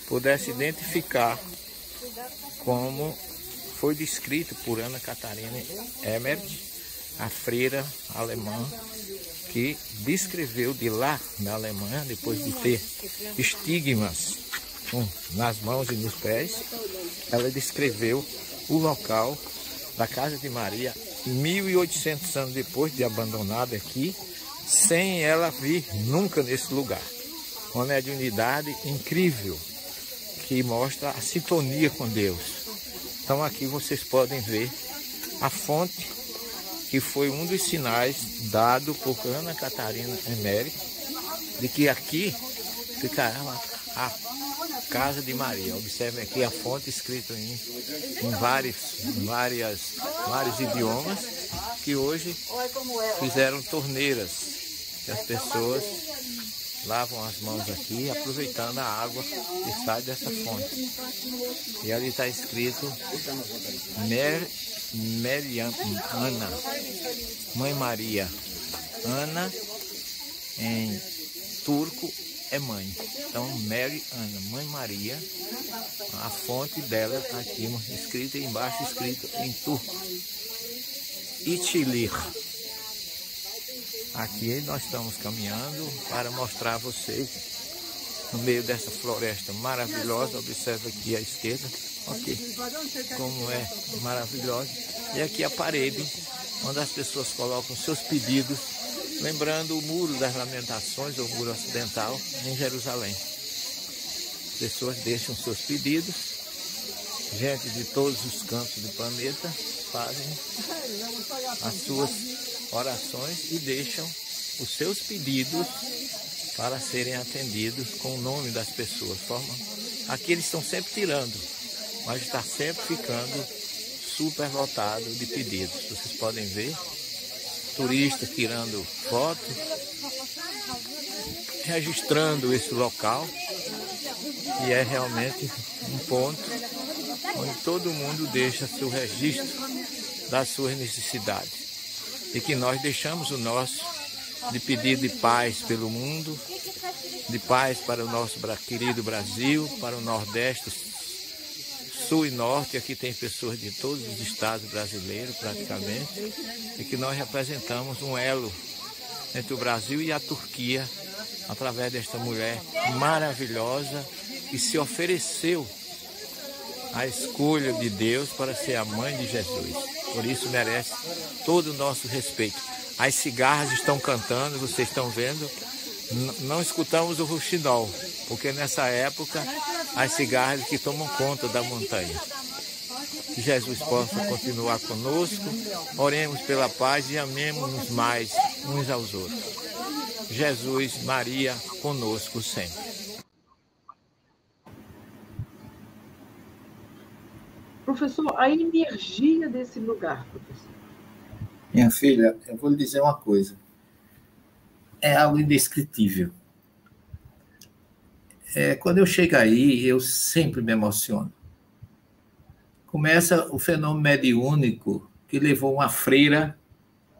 pudesse identificar como foi descrito por Ana Catarina Emmerich, a freira alemã, que descreveu de lá na Alemanha, depois de ter estigmas nas mãos e nos pés, ela descreveu o local da Casa de Maria 1800 anos depois de abandonada aqui, sem ela vir nunca nesse lugar. Uma mediunidade incrível que mostra a sintonia com Deus. Então aqui vocês podem ver a fonte, que foi um dos sinais dado por Ana Catarina Emmerich, de que aqui ficava a Casa de Maria. Observem aqui a fonte escrita em vários idiomas, que hoje fizeram torneiras, que as pessoas lavam as mãos aqui, aproveitando a água que sai dessa fonte. E ali está escrito Ana, Mãe Maria. Ana, em turco, é mãe. Então, Mary Ana, Mãe Maria, a fonte dela está aqui escrita, e embaixo escrito em turco, İçilir. Aqui nós estamos caminhando para mostrar a vocês, no meio dessa floresta maravilhosa. Observe aqui à esquerda, ok, como é maravilhosa. E aqui a parede, onde as pessoas colocam seus pedidos, lembrando o Muro das Lamentações, ou Muro Ocidental, em Jerusalém. Pessoas deixam seus pedidos, gente de todos os cantos do planeta fazem as suas orações e deixam os seus pedidos para serem atendidos com o nome das pessoas. Aqui eles estão sempre tirando, mas está sempre ficando super lotado de pedidos. Vocês podem ver turistas tirando fotos, registrando esse local, e é realmente um ponto onde todo mundo deixa seu registro das suas necessidades. E que nós deixamos o nosso, de pedir de paz pelo mundo, de paz para o nosso querido Brasil, para o Nordeste, sul e norte, aqui tem pessoas de todos os estados brasileiros, praticamente, e que nós representamos um elo entre o Brasil e a Turquia, através desta mulher maravilhosa que se ofereceu à escolha de Deus para ser a mãe de Jesus. Por isso merece todo o nosso respeito. As cigarras estão cantando, vocês estão vendo. Não escutamos o rouxinol, porque nessa época as cigarras que tomam conta da montanha. Que Jesus possa continuar conosco, oremos pela paz e amemos-nos mais uns aos outros. Jesus, Maria, conosco sempre. Professor, a energia desse lugar, professor. Minha filha, eu vou lhe dizer uma coisa. É algo indescritível. Quando eu chego aí, eu sempre me emociono. Começa o fenômeno mediúnico que levou uma freira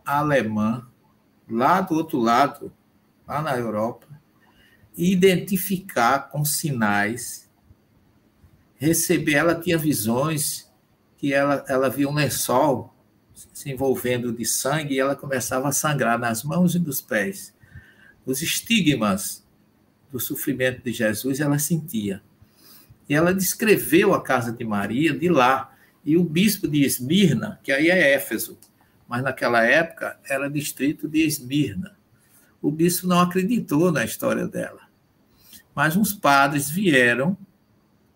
alemã, lá do outro lado, lá na Europa, identificar com sinais, receber. Ela tinha visões que ela via um lençol se envolvendo de sangue e ela começava a sangrar nas mãos e nos pés. Os estigmas do sofrimento de Jesus ela sentia. E ela descreveu a casa de Maria de lá. E o bispo de Esmirna, que aí é Éfeso, mas naquela época era distrito de Esmirna. O bispo não acreditou na história dela. Mas uns padres vieram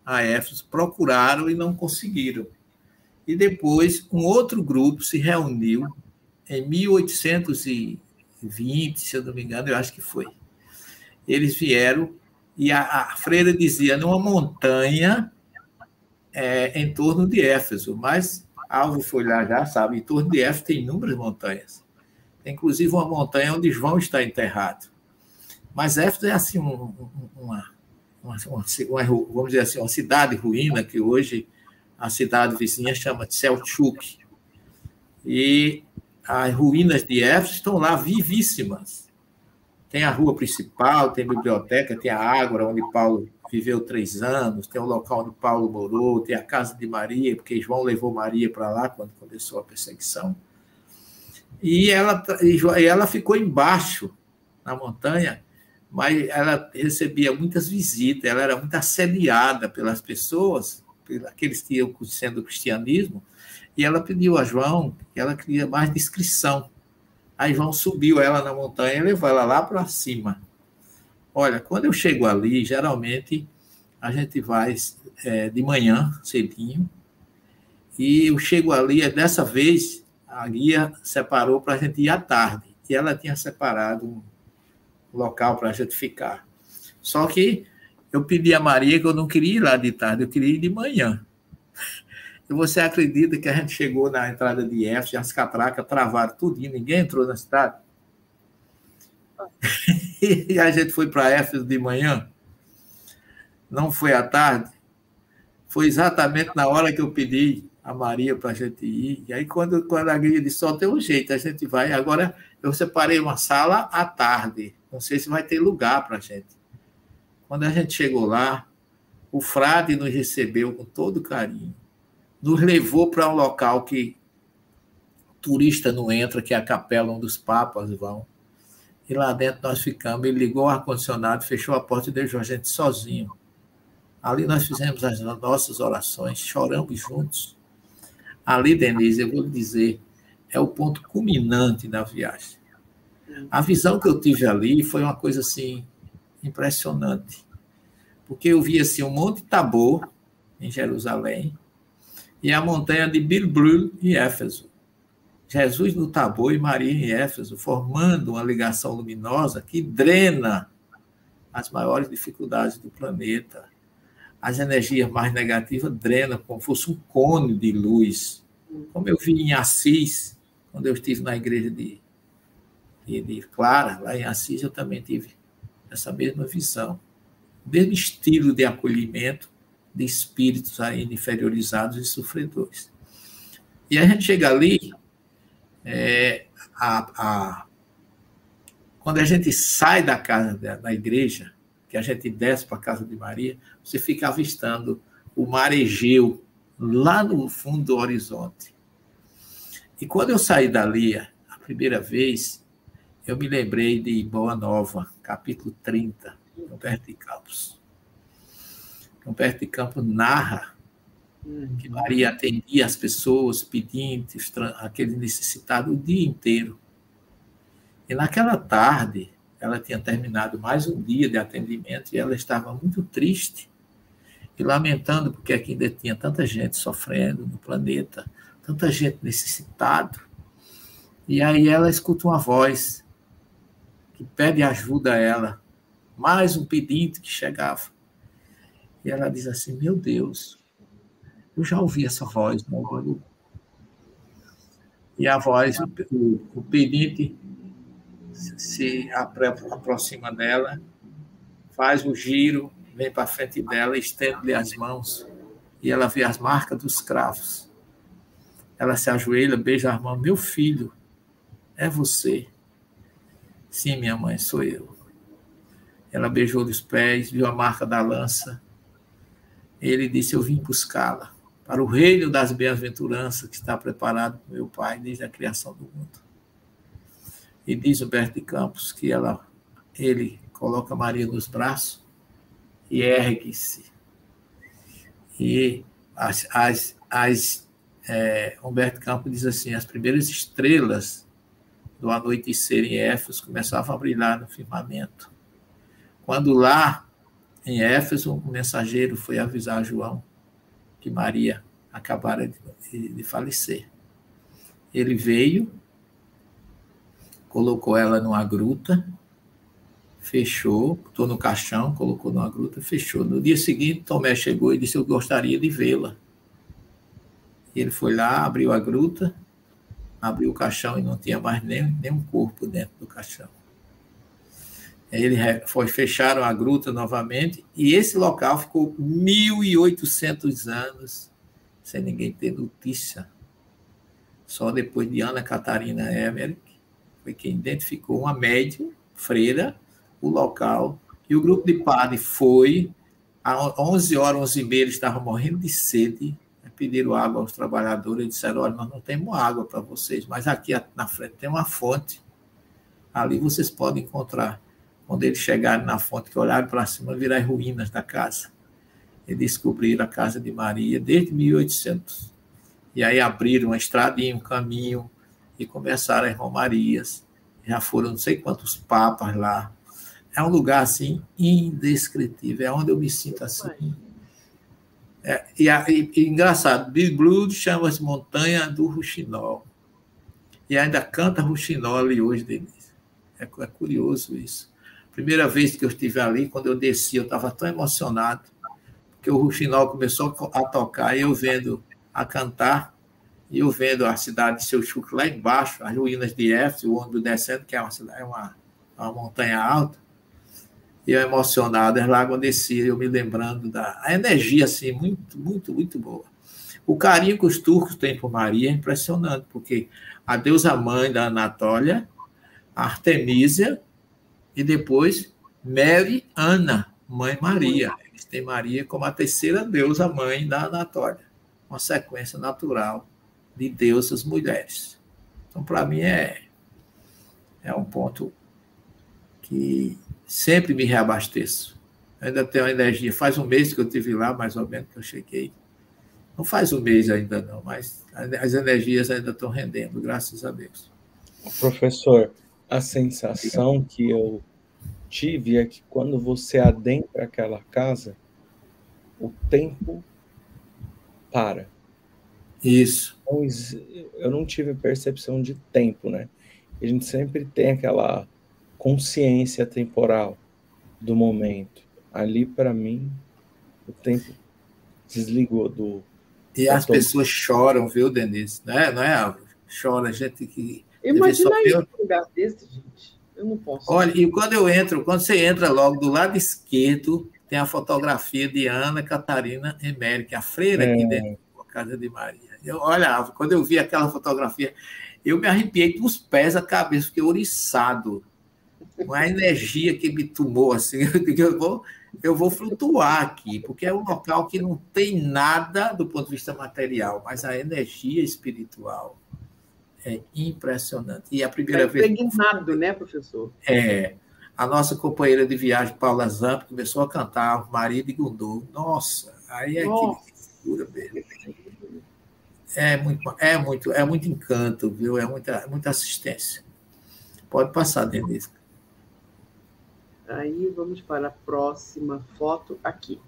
a Éfeso, procuraram e não conseguiram. E depois um outro grupo se reuniu em 1820, se eu não me engano, eu acho que foi. Eles vieram e a freira dizia numa montanha em torno de Éfeso, mas Alvo foi lá já, sabe, em torno de Éfeso tem inúmeras montanhas. Tem inclusive uma montanha onde João está enterrado. Mas Éfeso é assim vamos dizer assim, uma cidade ruína que hoje a cidade vizinha chama de Selçuk. E as ruínas de Éfeso estão lá vivíssimas. Tem a rua principal, tem a biblioteca, tem a Ágora, onde Paulo viveu 3 anos, tem o local onde Paulo morou, tem a casa de Maria, porque João levou Maria para lá quando começou a perseguição. E ela ficou embaixo, na montanha, mas ela recebia muitas visitas, ela era muito assediada pelas pessoas, por aqueles que iam conhecendo o cristianismo, e ela pediu a João que ela queria mais discrição. Aí João subiu ela na montanha e levou ela lá para cima. Olha, quando eu chego ali, geralmente a gente vai de manhã, cedinho, e eu chego ali, dessa vez a guia separou para a gente ir à tarde, e ela tinha separado um local para a gente ficar. Só que eu pedi a Maria que eu não queria ir lá de tarde, eu queria ir de manhã. E você acredita que a gente chegou na entrada de Éfeso, as catracas travaram tudo, e ninguém entrou na cidade? E a gente foi para Éfeso de manhã, não foi à tarde, foi exatamente na hora que eu pedi a Maria para a gente ir. E aí, quando a guia disse, só tem um jeito, a gente vai. Agora, eu separei uma sala à tarde, não sei se vai ter lugar para a gente. Quando a gente chegou lá, o frade nos recebeu com todo carinho, nos levou para um local que turista não entra, que é a capela onde os papas vão. E lá dentro nós ficamos. Ele ligou o ar-condicionado, fechou a porta e deixou a gente sozinho. Ali nós fizemos as nossas orações, choramos juntos. Ali, Denise, eu vou lhe dizer, é o ponto culminante da viagem. A visão que eu tive ali foi uma coisa assim impressionante. Porque eu vi assim, um monte de Tabor, em Jerusalém, e a montanha de Bilbrul, em Éfeso. Jesus no Tabor e Maria em Éfeso, formando uma ligação luminosa que drena as maiores dificuldades do planeta. As energias mais negativas drenam como se fosse um cone de luz. Como eu vi em Assis, quando eu estive na igreja de Clara, lá em Assis, eu também tive essa mesma visão. O mesmo estilo de acolhimento de espíritos ainda inferiorizados e sofredores. E a gente chega ali, quando a gente sai da casa da igreja, que a gente desce para a casa de Maria, você fica avistando o mar Egeu lá no fundo do horizonte. E quando eu saí dali, a primeira vez, eu me lembrei de Boa Nova, capítulo 30, Humberto de Campos. Humberto de Campos narra que Maria atendia as pessoas, pedintes, aquele necessitado o dia inteiro. E naquela tarde, ela tinha terminado mais um dia de atendimento e ela estava muito triste e lamentando porque aqui ainda tinha tanta gente sofrendo no planeta, tanta gente necessitada. E aí ela escuta uma voz que pede ajuda a ela, mais um pedinte que chegava. E ela diz assim, meu Deus, eu já ouvi essa voz no algum lugar. E a voz, o pedinte se aproxima dela, faz o giro, vem para frente dela, estende-lhe as mãos, e ela vê as marcas dos cravos. Ela se ajoelha, beija a mão, meu filho, é você. Sim, minha mãe, sou eu. Ela beijou os pés, viu a marca da lança. Ele disse, eu vim buscá-la para o reino das bem-aventuranças que está preparado por meu pai desde a criação do mundo. E diz Humberto de Campos que ele coloca Maria nos braços e ergue-se. E Humberto de Campos diz assim, as primeiras estrelas do anoitecer em Éfeso começavam a brilhar no firmamento. Quando lá, em Éfeso, um mensageiro foi avisar João que Maria acabara de falecer. Ele veio, colocou ela numa gruta, fechou, botou no caixão, colocou numa gruta, fechou. No dia seguinte, Tomé chegou e disse, eu gostaria de vê-la. Ele foi lá, abriu a gruta, abriu o caixão e não tinha mais nenhum corpo dentro do caixão. Fecharam a gruta novamente e esse local ficou 1.800 anos sem ninguém ter notícia. Só depois de Ana Catarina Emmerich foi quem identificou uma médium, freira, o local, e o grupo de padres foi, às 11 horas, 11h30, eles estavam morrendo de sede, pediram água aos trabalhadores e disseram, olha, nós não temos água para vocês, mas aqui na frente tem uma fonte, ali vocês podem encontrar. Quando eles chegaram na fonte, que olharam para cima, viram as ruínas da casa. E descobriram a casa de Maria desde 1800. E aí abriram uma estradinha, um caminho, e começaram as romarias. Já foram não sei quantos papas lá. É um lugar, assim, indescritível. É onde eu me sinto assim. Engraçado, Bill Blood chama-se Montanha do Rouxinol. E ainda canta Rouxinol ali hoje, Denise. É curioso isso. Primeira vez que eu estive ali, quando eu desci, eu estava tão emocionado, porque o Rouxinol começou a tocar, e eu vendo a cantar, e eu vendo a cidade de Seu Chuco lá embaixo, as ruínas de Éfeso, o ônibus descendo, que é uma montanha alta, e eu emocionado, lá quando eu desci, eu me lembrando da energia, assim, muito, muito, muito boa. O carinho que os turcos têm por Maria é impressionante, porque a deusa mãe da Anatólia, Artemísia, e depois Mary Ana, Mãe Maria. Eles têm Maria como a terceira deusa mãe da Anatólia. Uma sequência natural de deusas mulheres. Então, para mim, é um ponto que sempre me reabasteço. Eu ainda tenho energia. Faz um mês que eu estive lá, mais ou menos, que eu cheguei. Não faz um mês ainda, não, mas as energias ainda estão rendendo, graças a Deus. Professor, a sensação que eu tive é que quando você adentra aquela casa, o tempo para. Isso. Então, eu não tive percepção de tempo, né? A gente sempre tem aquela consciência temporal do momento. Ali, para mim, o tempo desligou do... E as pessoas choram, viu, Denise? Não é, Álvaro? Chora, gente que... Imagina aí um lugar desse, gente. Eu não posso. Olha, e quando você entra logo do lado esquerdo, tem a fotografia de Ana Catarina Emmerich, a freira aqui dentro da casa de Maria. Olha, quando eu vi aquela fotografia, eu me arrepiei dos pés à cabeça, fiquei ouriçado. Uma energia que me tomou, assim, eu vou flutuar aqui, porque é um local que não tem nada do ponto de vista material, mas a energia espiritual é impressionante. E a primeira vez... impregnado, né, professor? A nossa companheira de viagem, Paula Zamp, começou a cantar Maria de Gondor. Nossa, aí é que figura mesmo. É muito encanto, viu? É muita assistência. Pode passar, Denise. Aí vamos para a próxima foto aqui.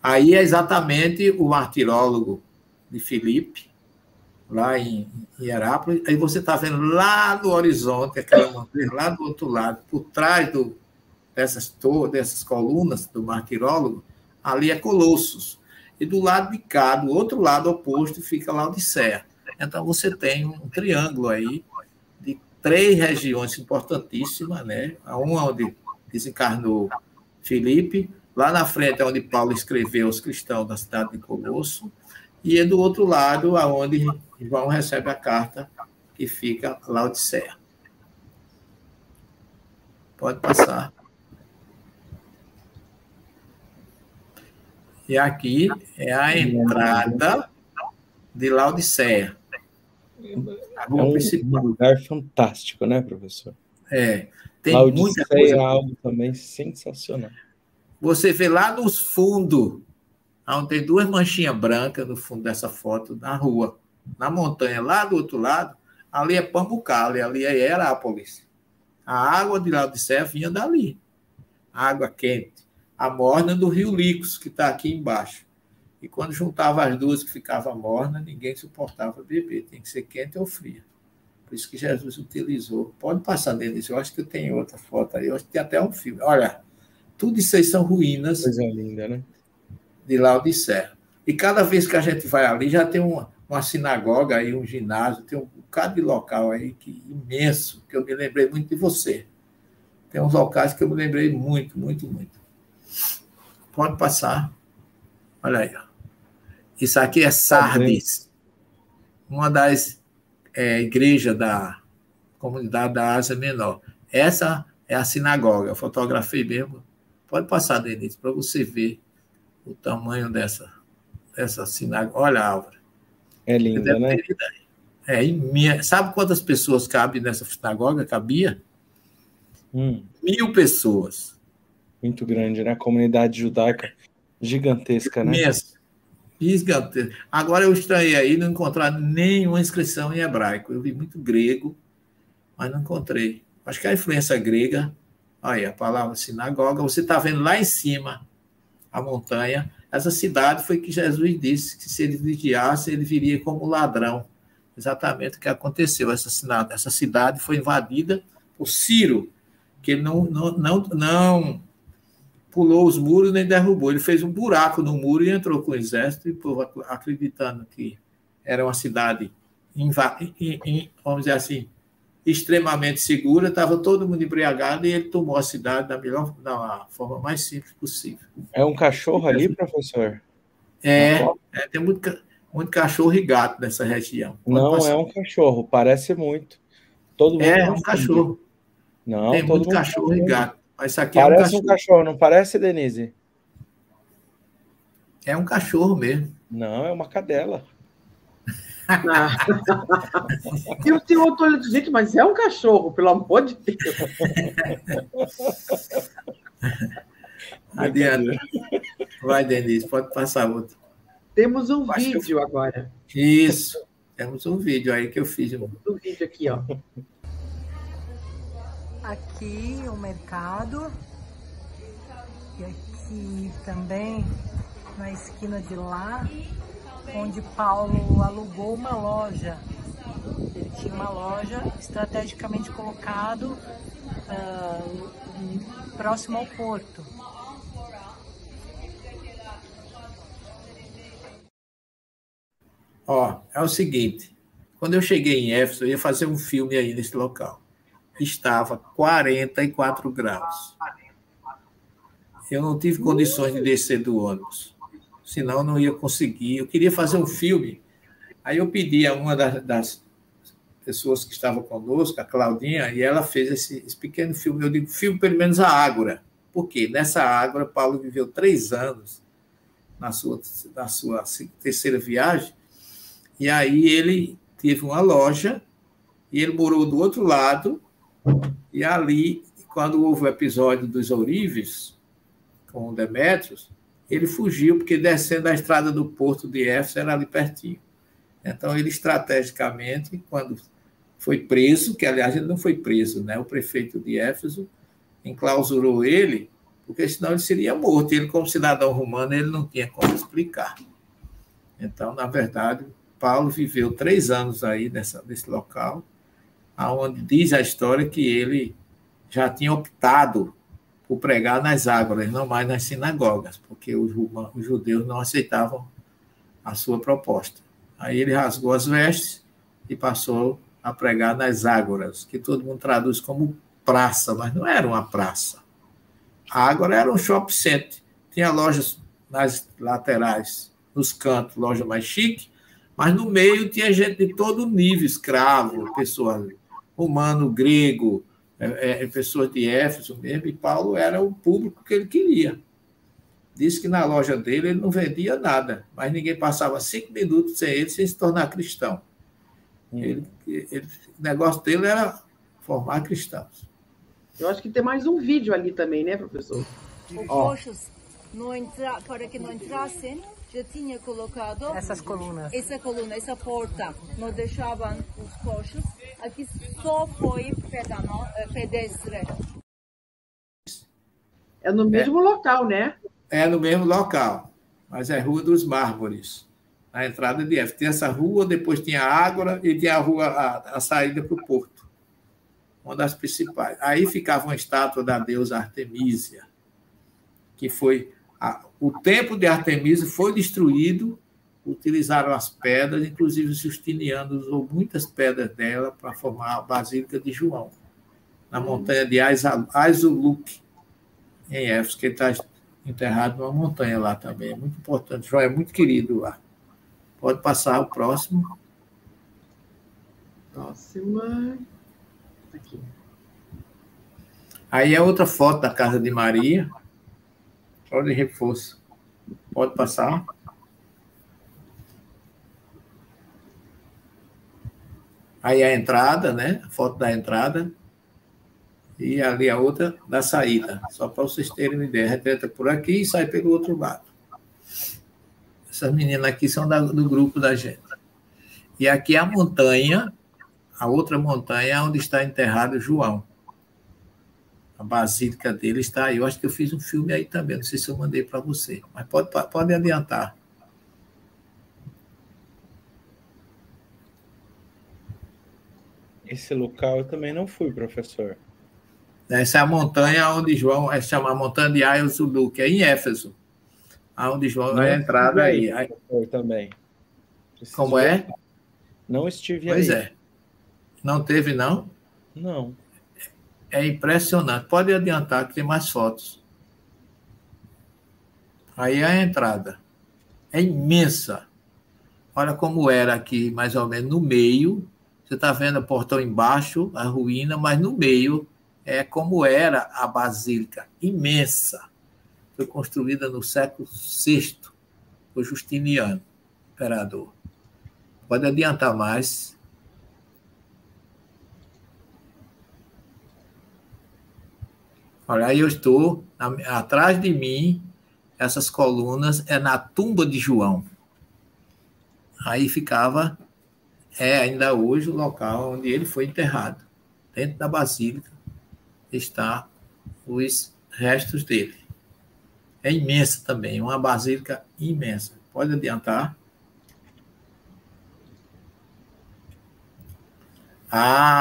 Aí é exatamente o martirólogo de Filipe, lá em Herápolis. Aí você está vendo lá no horizonte, aquela montanha lá do outro lado, por trás dessas colunas do martirólogo, ali é Colossos. E do lado de cá, do outro lado oposto, fica Laodiceia. Então, você tem um triângulo aí de 3 regiões importantíssimas, né? Uma onde desencarnou Filipe, lá na frente é onde Paulo escreveu aos cristãos da cidade de Colosso, e é do outro lado, aonde João recebe a carta, que fica Laodiceia. Pode passar. E aqui é a entrada de Laodiceia. É um lugar fantástico, né, professor? Tem Laodiceia muita coisa. É algo também sensacional. Você vê lá nos fundos, onde tem 2 manchinhas brancas no fundo dessa foto, na rua, na montanha, lá do outro lado, ali é Pamukkale, ali é Herápolis. A água de Laodiceia vinha dali. Água quente. A morna do rio Licos, que está aqui embaixo. E quando juntava as duas que ficava morna, ninguém suportava beber. Tem que ser quente ou fria. Por isso que Jesus utilizou. Pode passar dentro disso. Eu acho que eu tenho outra foto aí. Eu acho que tem até um filme. Olha, tudo isso aí são ruínas. Coisa linda, né? De Laodiceia. E cada vez que a gente vai ali, já tem uma sinagoga aí, um ginásio, tem um bocado de local aí imenso, que eu me lembrei muito de você. Tem uns locais que eu me lembrei muito, muito, muito. Pode passar. Olha aí. Ó. Isso aqui é Sardes, uma das igrejas da comunidade da Ásia Menor. Essa é a sinagoga. Eu fotografei mesmo. Pode passar, Denise, para você ver o tamanho dessa sinagoga. Olha, Álvaro. É linda, né? Sabe quantas pessoas cabem nessa sinagoga? Cabia? 1.000 pessoas. Muito grande, né? A comunidade judaica gigantesca, né? Gigantesca. Agora eu estranhei aí não encontrar nenhuma inscrição em hebraico. Eu vi muito grego, mas não encontrei. Acho que a influência grega, aí a palavra sinagoga, você está vendo lá em cima a montanha. Essa cidade foi que Jesus disse que se ele vigiasse, ele viria como ladrão. Exatamente o que aconteceu. Essa cidade foi invadida por Ciro, que ele não pulou os muros nem derrubou. Ele fez um buraco no muro e entrou com o exército, e o povo, acreditando que era uma cidade, vamos dizer assim, extremamente segura, estava todo mundo embriagado, e ele tomou a cidade da forma mais simples possível. É um cachorro ali, professor? Tem muito cachorro e gato nessa região. Não, é um cachorro, parece muito. Todo mundo é um cachorro. Não, tem muito cachorro e gato. Mas isso aqui parece um cachorro, não parece, Denise? É um cachorro mesmo. Não, é uma cadela. Eu tenho outro olho de gente, mas é um cachorro, pelo amor de Deus. Adianta. Vai, Denise, pode passar outro. Temos um vídeo agora. Isso. Temos um vídeo aí que eu fiz. Um vídeo aqui, ó. Aqui o mercado. E aqui também, na esquina de lá, onde Paulo alugou uma loja. Ele tinha uma loja estrategicamente colocado próximo ao porto. É o seguinte, quando eu cheguei em Éfeso, eu ia fazer um filme aí nesse local. Estava 44 graus. Eu não tive condições de descer do ônibus, senão eu não ia conseguir. Eu queria fazer um filme, aí eu pedi a uma das pessoas que estavam conosco, a Claudinha, e ela fez esse pequeno filme. Eu digo, filme pelo menos a Ágora. Porque nessa Ágora, Paulo viveu 3 anos na sua terceira viagem, e aí ele teve uma loja, e ele morou do outro lado, e ali, quando houve o episódio dos ourives, com Demétrios, ele fugiu, porque descendo a estrada do porto de Éfeso era ali pertinho. Então, ele estrategicamente, quando foi preso, que aliás ele não foi preso, né? O prefeito de Éfeso enclausurou ele, porque senão ele seria morto. Ele, como cidadão romano, ele não tinha como explicar. Então, na verdade, Paulo viveu 3 anos aí nesse local, onde diz a história que ele já tinha optado por pregar nas ágoras, não mais nas sinagogas, porque os judeus não aceitavam a sua proposta. Aí ele rasgou as vestes e passou a pregar nas ágoras, que todo mundo traduz como praça, mas não era uma praça. A ágora era um shopping center. Tinha lojas nas laterais, nos cantos, loja mais chique, mas no meio tinha gente de todo nível, escravo, pessoas romano, grego, pessoas de Éfeso mesmo, e Paulo era o público que ele queria. Disse que na loja dele ele não vendia nada, mas ninguém passava 5 minutos sem ele, sem se tornar cristão. O negócio dele era formar cristãos. Eu acho que tem mais um vídeo ali também, né, professor? Para que não entrassem, já tinha colocado Essas colunas. essa coluna, essa porta. Não deixavam os coxos. Aqui só foi pedestre. É no mesmo local, né? É no mesmo local, mas é Rua dos Mármores, na entrada de Éfeso. Tem essa rua, depois tinha a Ágora e tinha a rua, a saída para o porto, uma das principais. Aí ficava uma estátua da deusa Artemísia, que foi... O templo de Artemísia foi destruído, utilizaram as pedras, inclusive o Justiniano usou muitas pedras dela para formar a Basílica de João, na montanha de Aisuluk, em Éfeso, que ele está enterrado numa montanha lá também. É muito importante. João é muito querido lá. Pode passar o próximo. Próxima. Aqui. Aí é outra foto da casa de Maria. Olha de reforço. Pode passar. Aí a entrada, né? A foto da entrada. E ali a outra da saída. Só para vocês terem uma ideia. Entra por aqui e sai pelo outro lado. Essas meninas aqui são do grupo da gente. E aqui a montanha, a outra montanha, onde está enterrado João. A basílica dele está aí. Eu acho que eu fiz um filme aí também. Não sei se eu mandei para você. Mas pode adiantar. Esse local eu também não fui, professor. Essa é a montanha onde João é chamada Montanha de Aisuluk, que é em Éfeso. Onde João vai entrar aí. Também. Como é? Não estive aí. Pois é. Não teve, não? Não. É impressionante. Pode adiantar que tem mais fotos. Aí é a entrada. É imensa. Olha como era aqui, mais ou menos, no meio. Você está vendo o portão embaixo, a ruína, mas no meio é como era a basílica. Imensa. Foi construída no século VI, por Justiniano, imperador. Pode adiantar mais. Olha, aí eu estou, atrás de mim, essas colunas, é na tumba de João. Aí ficava, ainda hoje, o local onde ele foi enterrado. Dentro da basílica está os restos dele. É imensa também, uma basílica imensa. Pode adiantar.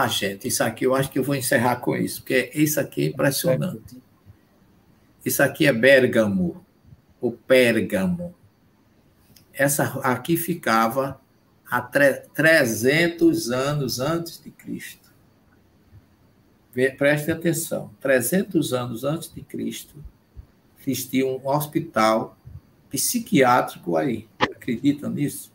Gente, isso aqui eu acho que eu vou encerrar com isso, porque isso aqui é impressionante. Isso aqui é Bérgamo, o Pérgamo. Essa aqui ficava há 300 anos antes de Cristo. Preste atenção, 300 anos antes de Cristo, existia um hospital psiquiátrico aí. Acreditam nisso?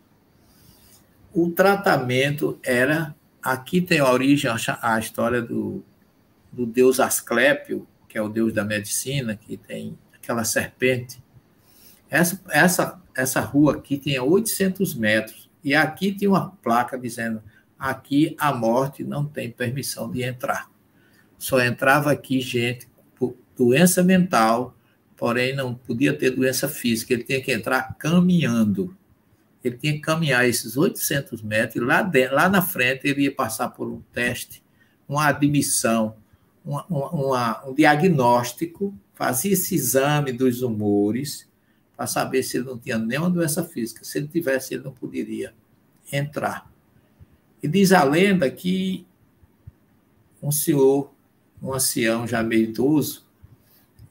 O tratamento era... Aqui tem a origem, a história do deus Asclépio, que que é o deus da medicina, que tem aquela serpente. Essa rua aqui tinha 800 metros, e aqui tinha uma placa dizendo: aqui a morte não tem permissão de entrar. Só entrava aqui gente por doença mental, porém não podia ter doença física, ele tinha que entrar caminhando. Ele tinha que caminhar esses 800 metros, e lá na frente ele ia passar por um teste, uma admissão, um diagnóstico, fazia esse exame dos humores, para saber se ele não tinha nenhuma doença física. Se ele tivesse, ele não poderia entrar. E diz a lenda que um senhor, um ancião já meio idoso,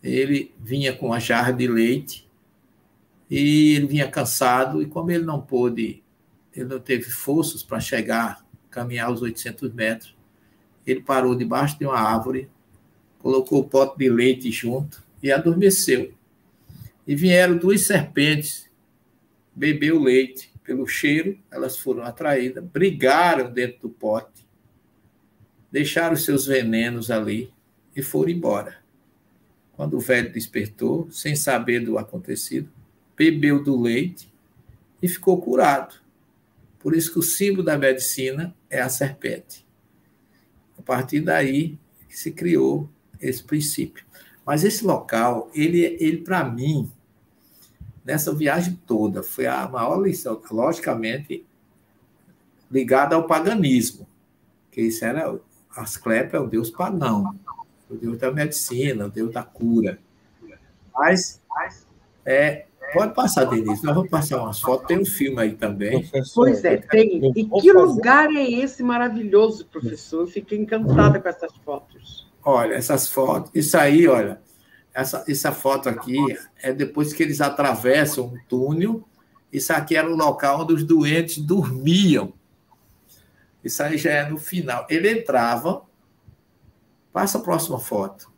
ele vinha com uma jarra de leite e ele vinha cansado, e como ele não teve forças para caminhar os 800 metros, ele parou debaixo de uma árvore, colocou o pote de leite junto e adormeceu. E vieram 2 serpentes, bebeu o leite. Pelo cheiro, elas foram atraídas, brigaram dentro do pote, deixaram seus venenos ali e foram embora. Quando o velho despertou, sem saber do acontecido, bebeu do leite e ficou curado. Por isso que o símbolo da medicina é a serpente. A partir daí que se criou esse princípio. Mas esse local, ele para mim, nessa viagem toda, foi a maior lição, logicamente, ligada ao paganismo, que isso era, Asclepio é o deus pagão, o deus da medicina, o deus da cura. Mas, pode passar, Denise, nós vamos passar umas fotos, tem um filme aí também. Professor, Pois é, tem. E que lugar é esse maravilhoso, professor? Eu fiquei encantada com essas fotos. Olha, essas fotos, isso aí, olha, essa foto aqui é depois que eles atravessam um túnel. Isso aqui era o local onde os doentes dormiam. Isso aí já é no final. Ele entrava. Passa a próxima foto.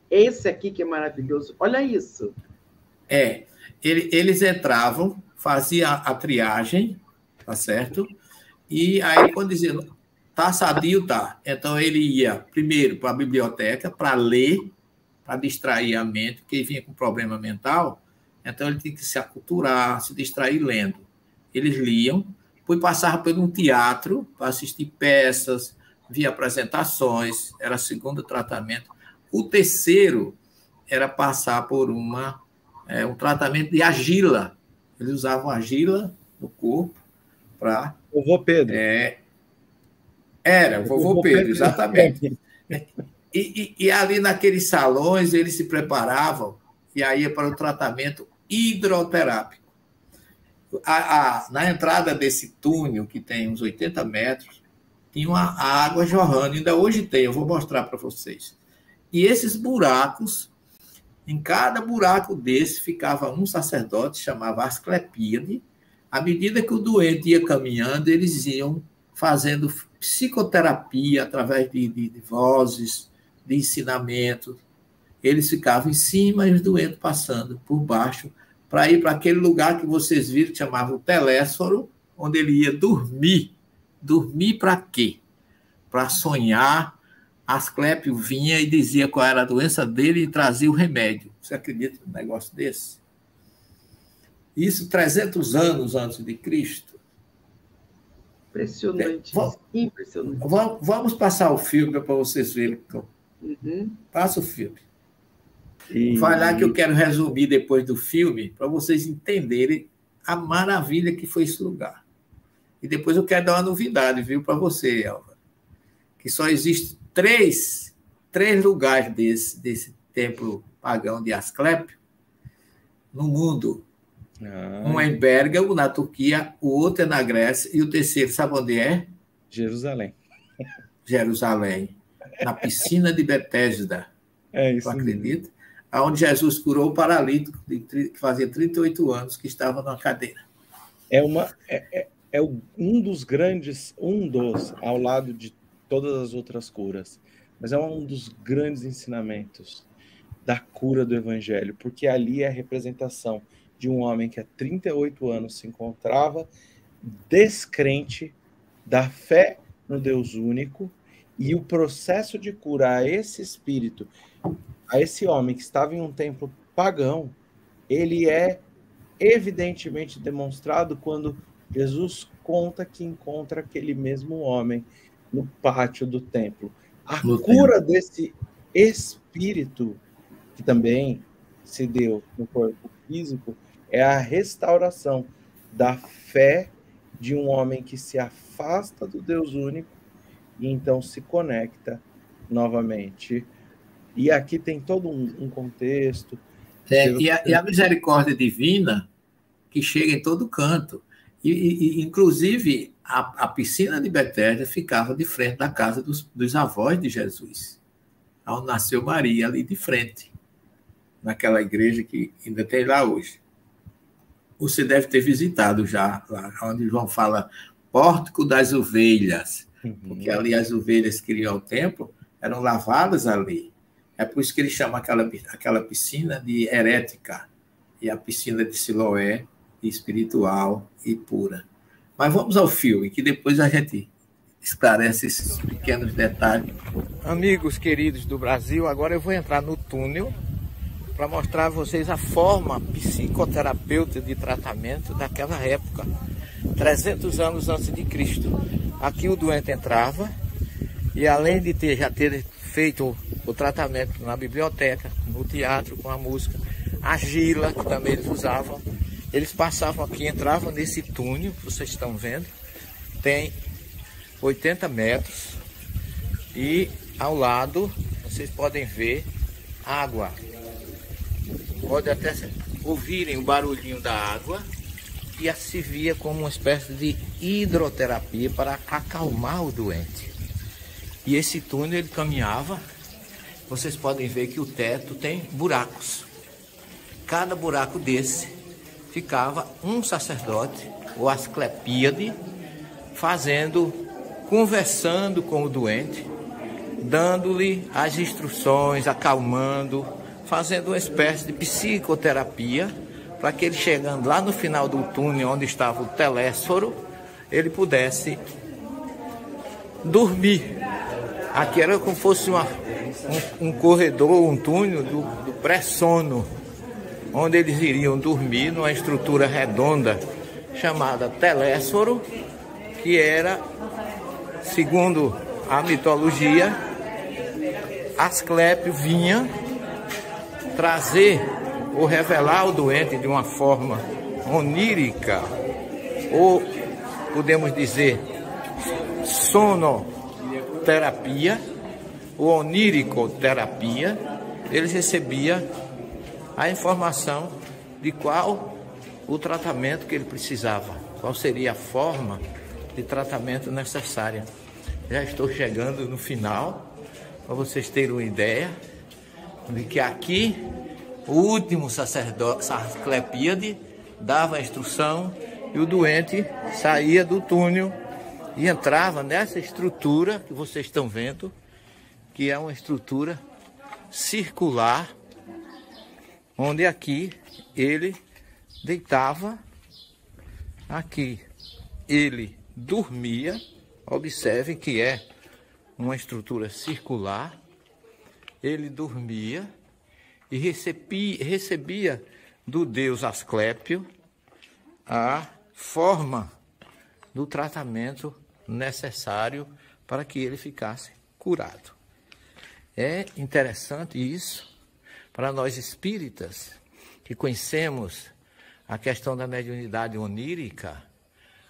Esse aqui que é maravilhoso. Olha isso. Eles entravam, faziam a triagem, tá certo? E aí, quando diziam, tá sadio, tá. Então, ele ia primeiro para a biblioteca para ler, para distrair a mente, porque ele vinha com problema mental, então ele tinha que se aculturar, se distrair lendo. Eles liam, depois passavam por um teatro para assistir peças, via apresentações, era o segundo tratamento. O terceiro era passar por um tratamento de argila. Eles usavam argila no corpo para... Vovô Pedro. Era, o vovô Pedro, exatamente. E ali naqueles salões eles se preparavam e aí ia para o tratamento hidroterápico. Na entrada desse túnel, que tem uns 80 metros, tinha a água jorrando, ainda hoje tem, eu vou mostrar para vocês. E esses buracos, em cada buraco desse ficava um sacerdote, chamava Asclepíade. À medida que o doente ia caminhando, eles iam fazendo psicoterapia através de vozes, de ensinamento. Eles ficavam em cima e os doentes passando por baixo para ir para aquele lugar que vocês viram que chamava o telésforo, onde ele ia dormir. Dormir para quê? Para sonhar. Asclepio vinha e dizia qual era a doença dele e trazia o remédio. Você acredita num negócio desse? Isso 300 anos de Cristo. Impressionante. Impressionante. Vamos passar o filme para vocês verem. Passa o filme. Vai lá que eu quero resumir depois do filme para vocês entenderem a maravilha que foi esse lugar. E depois eu quero dar uma novidade, viu, para você, Elva. Que só existe três lugares desse templo pagão de Asclepio no mundo. Um é em Pérgamo, na Turquia, o outro é na Grécia, e o terceiro, sabe onde é? Jerusalém. Jerusalém. Na piscina de Betesda. É isso. Tu acredita? Onde Jesus curou o paralítico que fazia 38 anos, que estava numa cadeira. Um dos, ao lado de todas as outras curas, mas é um dos grandes ensinamentos da cura do Evangelho, porque ali é a representação de um homem que há 38 anos se encontrava descrente da fé no Deus único, e o processo de curar esse espírito a esse homem que estava em um templo pagão, ele é evidentemente demonstrado quando Jesus conta que encontra aquele mesmo homem no pátio do templo. A cura desse espírito, que também se deu no corpo físico, é a restauração da fé de um homem que se afasta do Deus único e então se conecta novamente. E aqui tem todo um contexto. E a misericórdia divina que chega em todo canto. Inclusive, a piscina de Betesda ficava de frente da casa dos avós de Jesus, onde nasceu Maria, ali de frente, naquela igreja que ainda tem lá hoje. Você deve ter visitado já, lá onde João fala Pórtico das Ovelhas, porque ali as ovelhas que iam ao templo eram lavadas ali. É por isso que ele chama aquela piscina de herética, e a piscina de Siloé, espiritual e pura. Mas vamos ao filme, que depois a gente esclarece esses pequenos detalhes. Amigos queridos do Brasil, agora eu vou entrar no túnel para mostrar a vocês a forma psicoterapêutica de tratamento daquela época, 300 anos antes de Cristo. Aqui o doente entrava e, além de já ter feito o tratamento na biblioteca, no teatro, com a música, a gila, que também eles usavam, eles passavam aqui, entravam nesse túnel que vocês estão vendo, tem 80 metros, e ao lado vocês podem ver água. Pode até ouvirem o barulhinho da água, e se via como uma espécie de hidroterapia para acalmar o doente. E esse túnel ele caminhava, vocês podem ver que o teto tem buracos. Cada buraco desse ficava um sacerdote, ou asclepíade, conversando com o doente, dando-lhe as instruções, acalmando, fazendo uma espécie de psicoterapia, para que ele, chegando lá no final do túnel, onde estava o telésforo, ele pudesse dormir. Aqui era como se fosse um corredor, um túnel do pré-sono, onde eles iriam dormir numa estrutura redonda chamada telésforo, que era, segundo a mitologia, Asclépio vinha trazer ou revelar ao doente de uma forma onírica, ou podemos dizer sonoterapia ou oniricoterapia. Eles recebiam a informação de qual o tratamento que ele precisava, qual seria a forma de tratamento necessária. Já estou chegando no final, para vocês terem uma ideia de que aqui o último sacerdote, Asclepíade, dava a instrução e o doente saía do túnel e entrava nessa estrutura que vocês estão vendo, que é uma estrutura circular, onde aqui ele deitava, aqui ele dormia. Observem que é uma estrutura circular. Ele dormia e recebia do deus Asclépio a forma do tratamento necessário para que ele ficasse curado. É interessante isso para nós espíritas que conhecemos a questão da mediunidade onírica,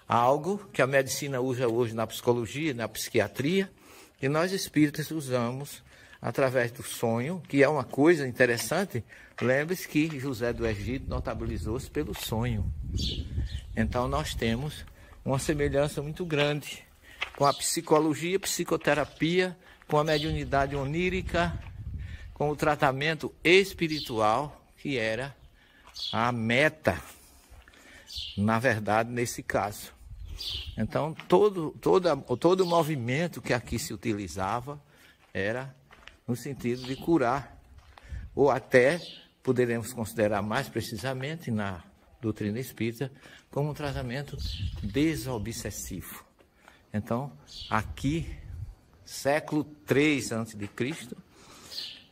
algo que a medicina usa hoje na psicologia, na psiquiatria, e nós espíritas usamos através do sonho, que é uma coisa interessante. Lembre-se que José do Egito notabilizou-se pelo sonho. Então nós temos uma semelhança muito grande com a psicologia, psicoterapia, com a mediunidade onírica, com o tratamento espiritual, que era a meta, na verdade, nesse caso. Então, todo o movimento que aqui se utilizava era no sentido de curar, ou até poderemos considerar mais precisamente na doutrina espírita como um tratamento desobsessivo. Então, aqui, século III a.C.,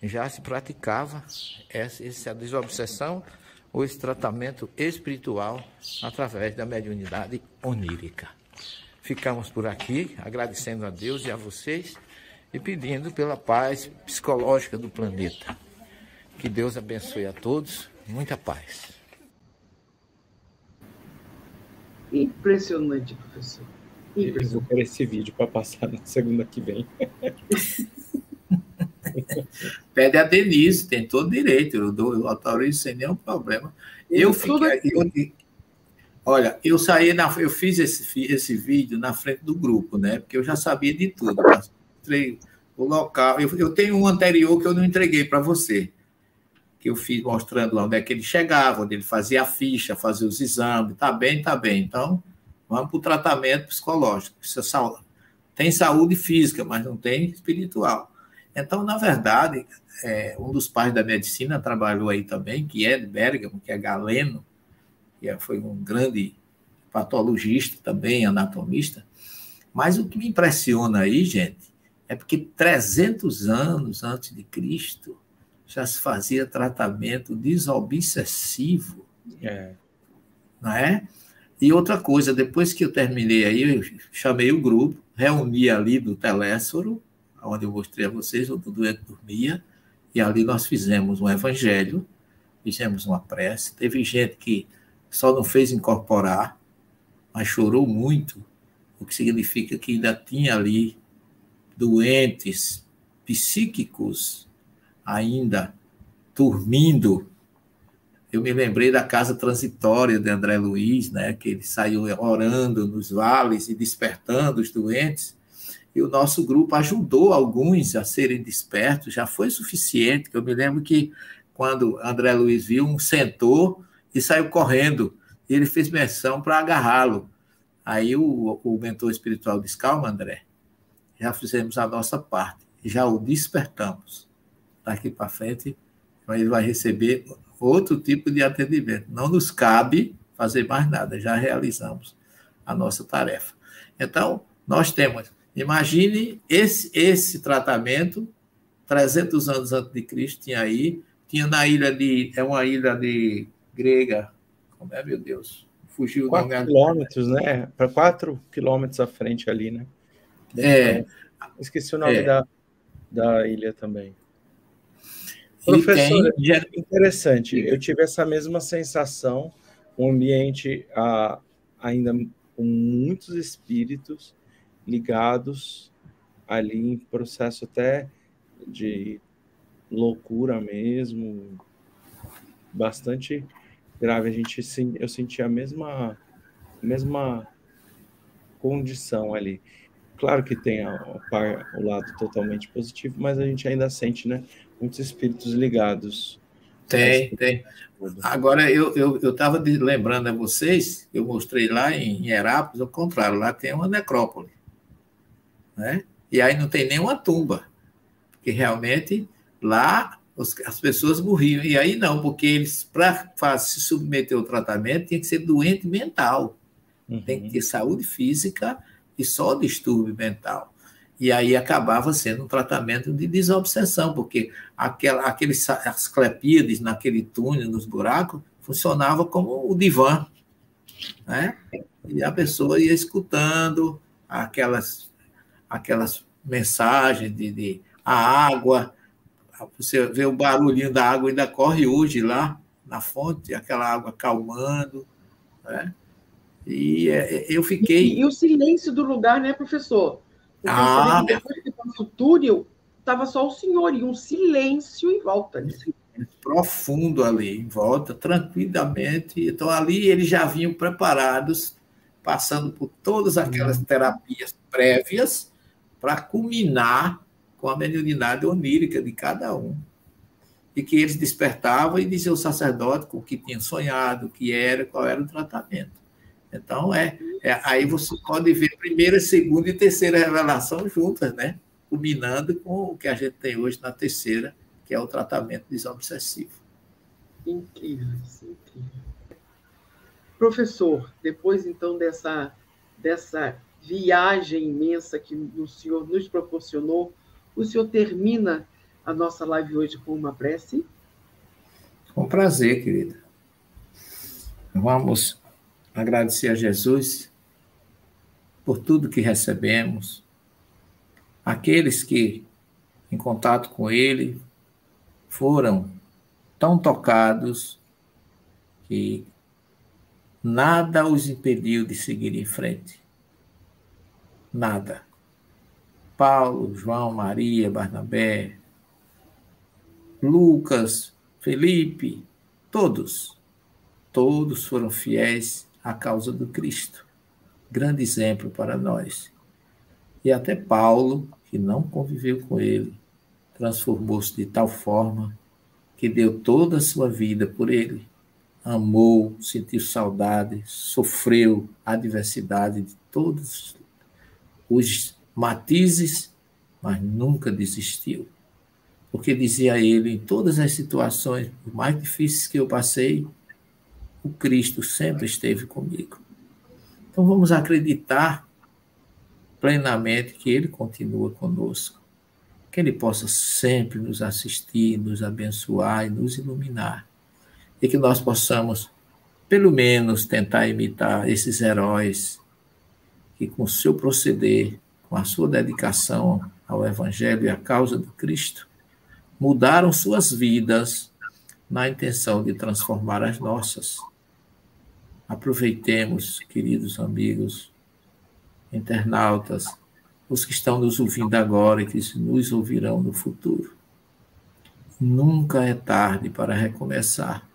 já se praticava essa desobsessão ou esse tratamento espiritual através da mediunidade onírica. Ficamos por aqui, agradecendo a Deus e a vocês e pedindo pela paz psicológica do planeta. Que Deus abençoe a todos, muita paz. Impressionante, professor. Eu vou querer esse vídeo para passar na segunda que vem. Pede a Denise, tem todo direito, eu autorizo sem nenhum problema. Olha, eu fiz esse vídeo na frente do grupo, né? Porque eu já sabia de tudo. Mostrei o local. Eu tenho um anterior que eu não entreguei para você, que eu fiz mostrando lá onde é que ele chegava, onde ele fazia a ficha, fazia os exames. Tá bem. Então, vamos para o tratamento psicológico. Tem saúde física, mas não tem espiritual. Então, na verdade, um dos pais da medicina trabalhou aí também, que é de Bérgamo, que é Galeno, que foi um grande patologista também, anatomista. Mas o que me impressiona aí, gente, é porque 300 anos antes de Cristo já se fazia tratamento desobsessivo. Não é? E outra coisa, depois que eu terminei aí, eu chamei o grupo, reuni ali do Telésforo, onde eu mostrei a vocês, onde o doente dormia, e ali nós fizemos um evangelho, fizemos uma prece. Teve gente que só não fez incorporar, mas chorou muito, o que significa que ainda tinha ali doentes psíquicos ainda dormindo. Eu me lembrei da casa transitória de André Luiz, né, que ele saiu orando nos vales e despertando os doentes, e o nosso grupo ajudou alguns a serem despertos, já foi suficiente, que eu me lembro que quando André Luiz viu, sentou e saiu correndo, e ele fez menção para agarrá-lo. Aí o mentor espiritual disse, calma, André, já fizemos a nossa parte, já o despertamos. Daqui para frente, ele vai receber outro tipo de atendimento. Não nos cabe fazer mais nada, já realizamos a nossa tarefa. Então, nós temos, imagine esse tratamento, 300 anos antes de Cristo, tinha na ilha é uma ilha de grega, como é, meu Deus? Fugiu o nome. 4 quilômetros, né? Para 4 quilômetros à frente ali, né? Esqueci o nome da ilha também. Professor, interessante. Eu tive essa mesma sensação, um ambiente ainda com muitos espíritos ligados ali em processo até de loucura mesmo, bastante grave. Eu senti a mesma condição ali. Claro que tem o lado totalmente positivo, mas a gente ainda sente, né, muitos espíritos ligados. Tem. Agora, eu estava lembrando a vocês, eu mostrei lá em Herápolis, ao contrário, lá tem uma necrópole, né? E aí não tem nenhuma tumba, porque realmente lá as pessoas morriam. E aí não, porque eles, para se submeter ao tratamento, tem que ser doente mental, tem que ter saúde física e só distúrbio mental. E aí acabava sendo um tratamento de desobsessão, porque aqueles asclepíades naquele túnel, nos buracos, funcionava como o divã, né? E a pessoa ia escutando aquelas mensagens de a água, você vê o barulhinho da água, ainda corre hoje lá na fonte, aquela água calmando, né? E eu fiquei... E o silêncio do lugar, né, professor? Porque depois que passou o túnel, estava só o senhor e um silêncio em volta. Né? Profundo ali, em volta, tranquilamente. Então, ali eles já vinham preparados, passando por todas aquelas terapias prévias para culminar com a mediunidade onírica de cada um. E que eles despertavam e diziam ao sacerdote com o que tinham sonhado, qual era o tratamento. Então, aí você pode ver primeira, segunda e terceira revelação juntas, né? Culminando com o que a gente tem hoje na terceira, que é o tratamento desobsessivo. Incrível. Professor, depois, então, dessa viagem imensa que o senhor nos proporcionou, o senhor termina a nossa live hoje com uma prece? Com prazer, querida. Vamos agradecer a Jesus por tudo que recebemos. Aqueles que, em contato com Ele, foram tão tocados que nada os impediu de seguir em frente. Nada. Paulo, João, Maria, Barnabé, Lucas, Felipe, todos foram fiéis à causa do Cristo. Grande exemplo para nós. E até Paulo, que não conviveu com ele, transformou-se de tal forma que deu toda a sua vida por ele. Amou, sentiu saudade, sofreu a adversidade de todos os matizes, mas nunca desistiu. Porque dizia ele, em todas as situações, por mais difíceis que eu passei, o Cristo sempre esteve comigo. Então vamos acreditar plenamente que Ele continua conosco, que Ele possa sempre nos assistir, nos abençoar e nos iluminar, e que nós possamos, pelo menos, tentar imitar esses heróis que, com o seu proceder, com a sua dedicação ao Evangelho e à causa do Cristo, mudaram suas vidas na intenção de transformar as nossas. Aproveitemos, queridos amigos, internautas, os que estão nos ouvindo agora e que nos ouvirão no futuro. Nunca é tarde para recomeçar.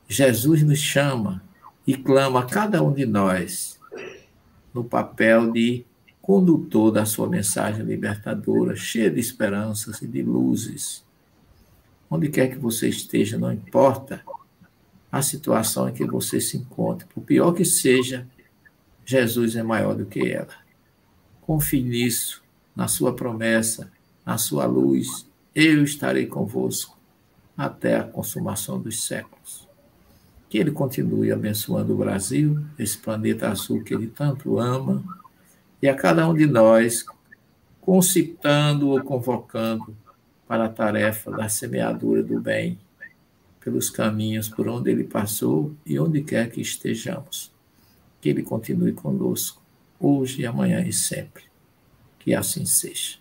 Jesus nos chama e clama a cada um de nós no papel de condutor da sua mensagem libertadora, cheia de esperanças e de luzes. Onde quer que você esteja, não importa a situação em que você se encontre, por pior que seja, Jesus é maior do que ela. Confie nisso, na sua promessa, na sua luz. Eu estarei convosco até a consumação dos séculos. Que Ele continue abençoando o Brasil, esse planeta azul que Ele tanto ama, e a cada um de nós, concitando ou convocando para a tarefa da semeadura do bem, pelos caminhos por onde Ele passou e onde quer que estejamos. Que Ele continue conosco, hoje, amanhã e sempre. Que assim seja.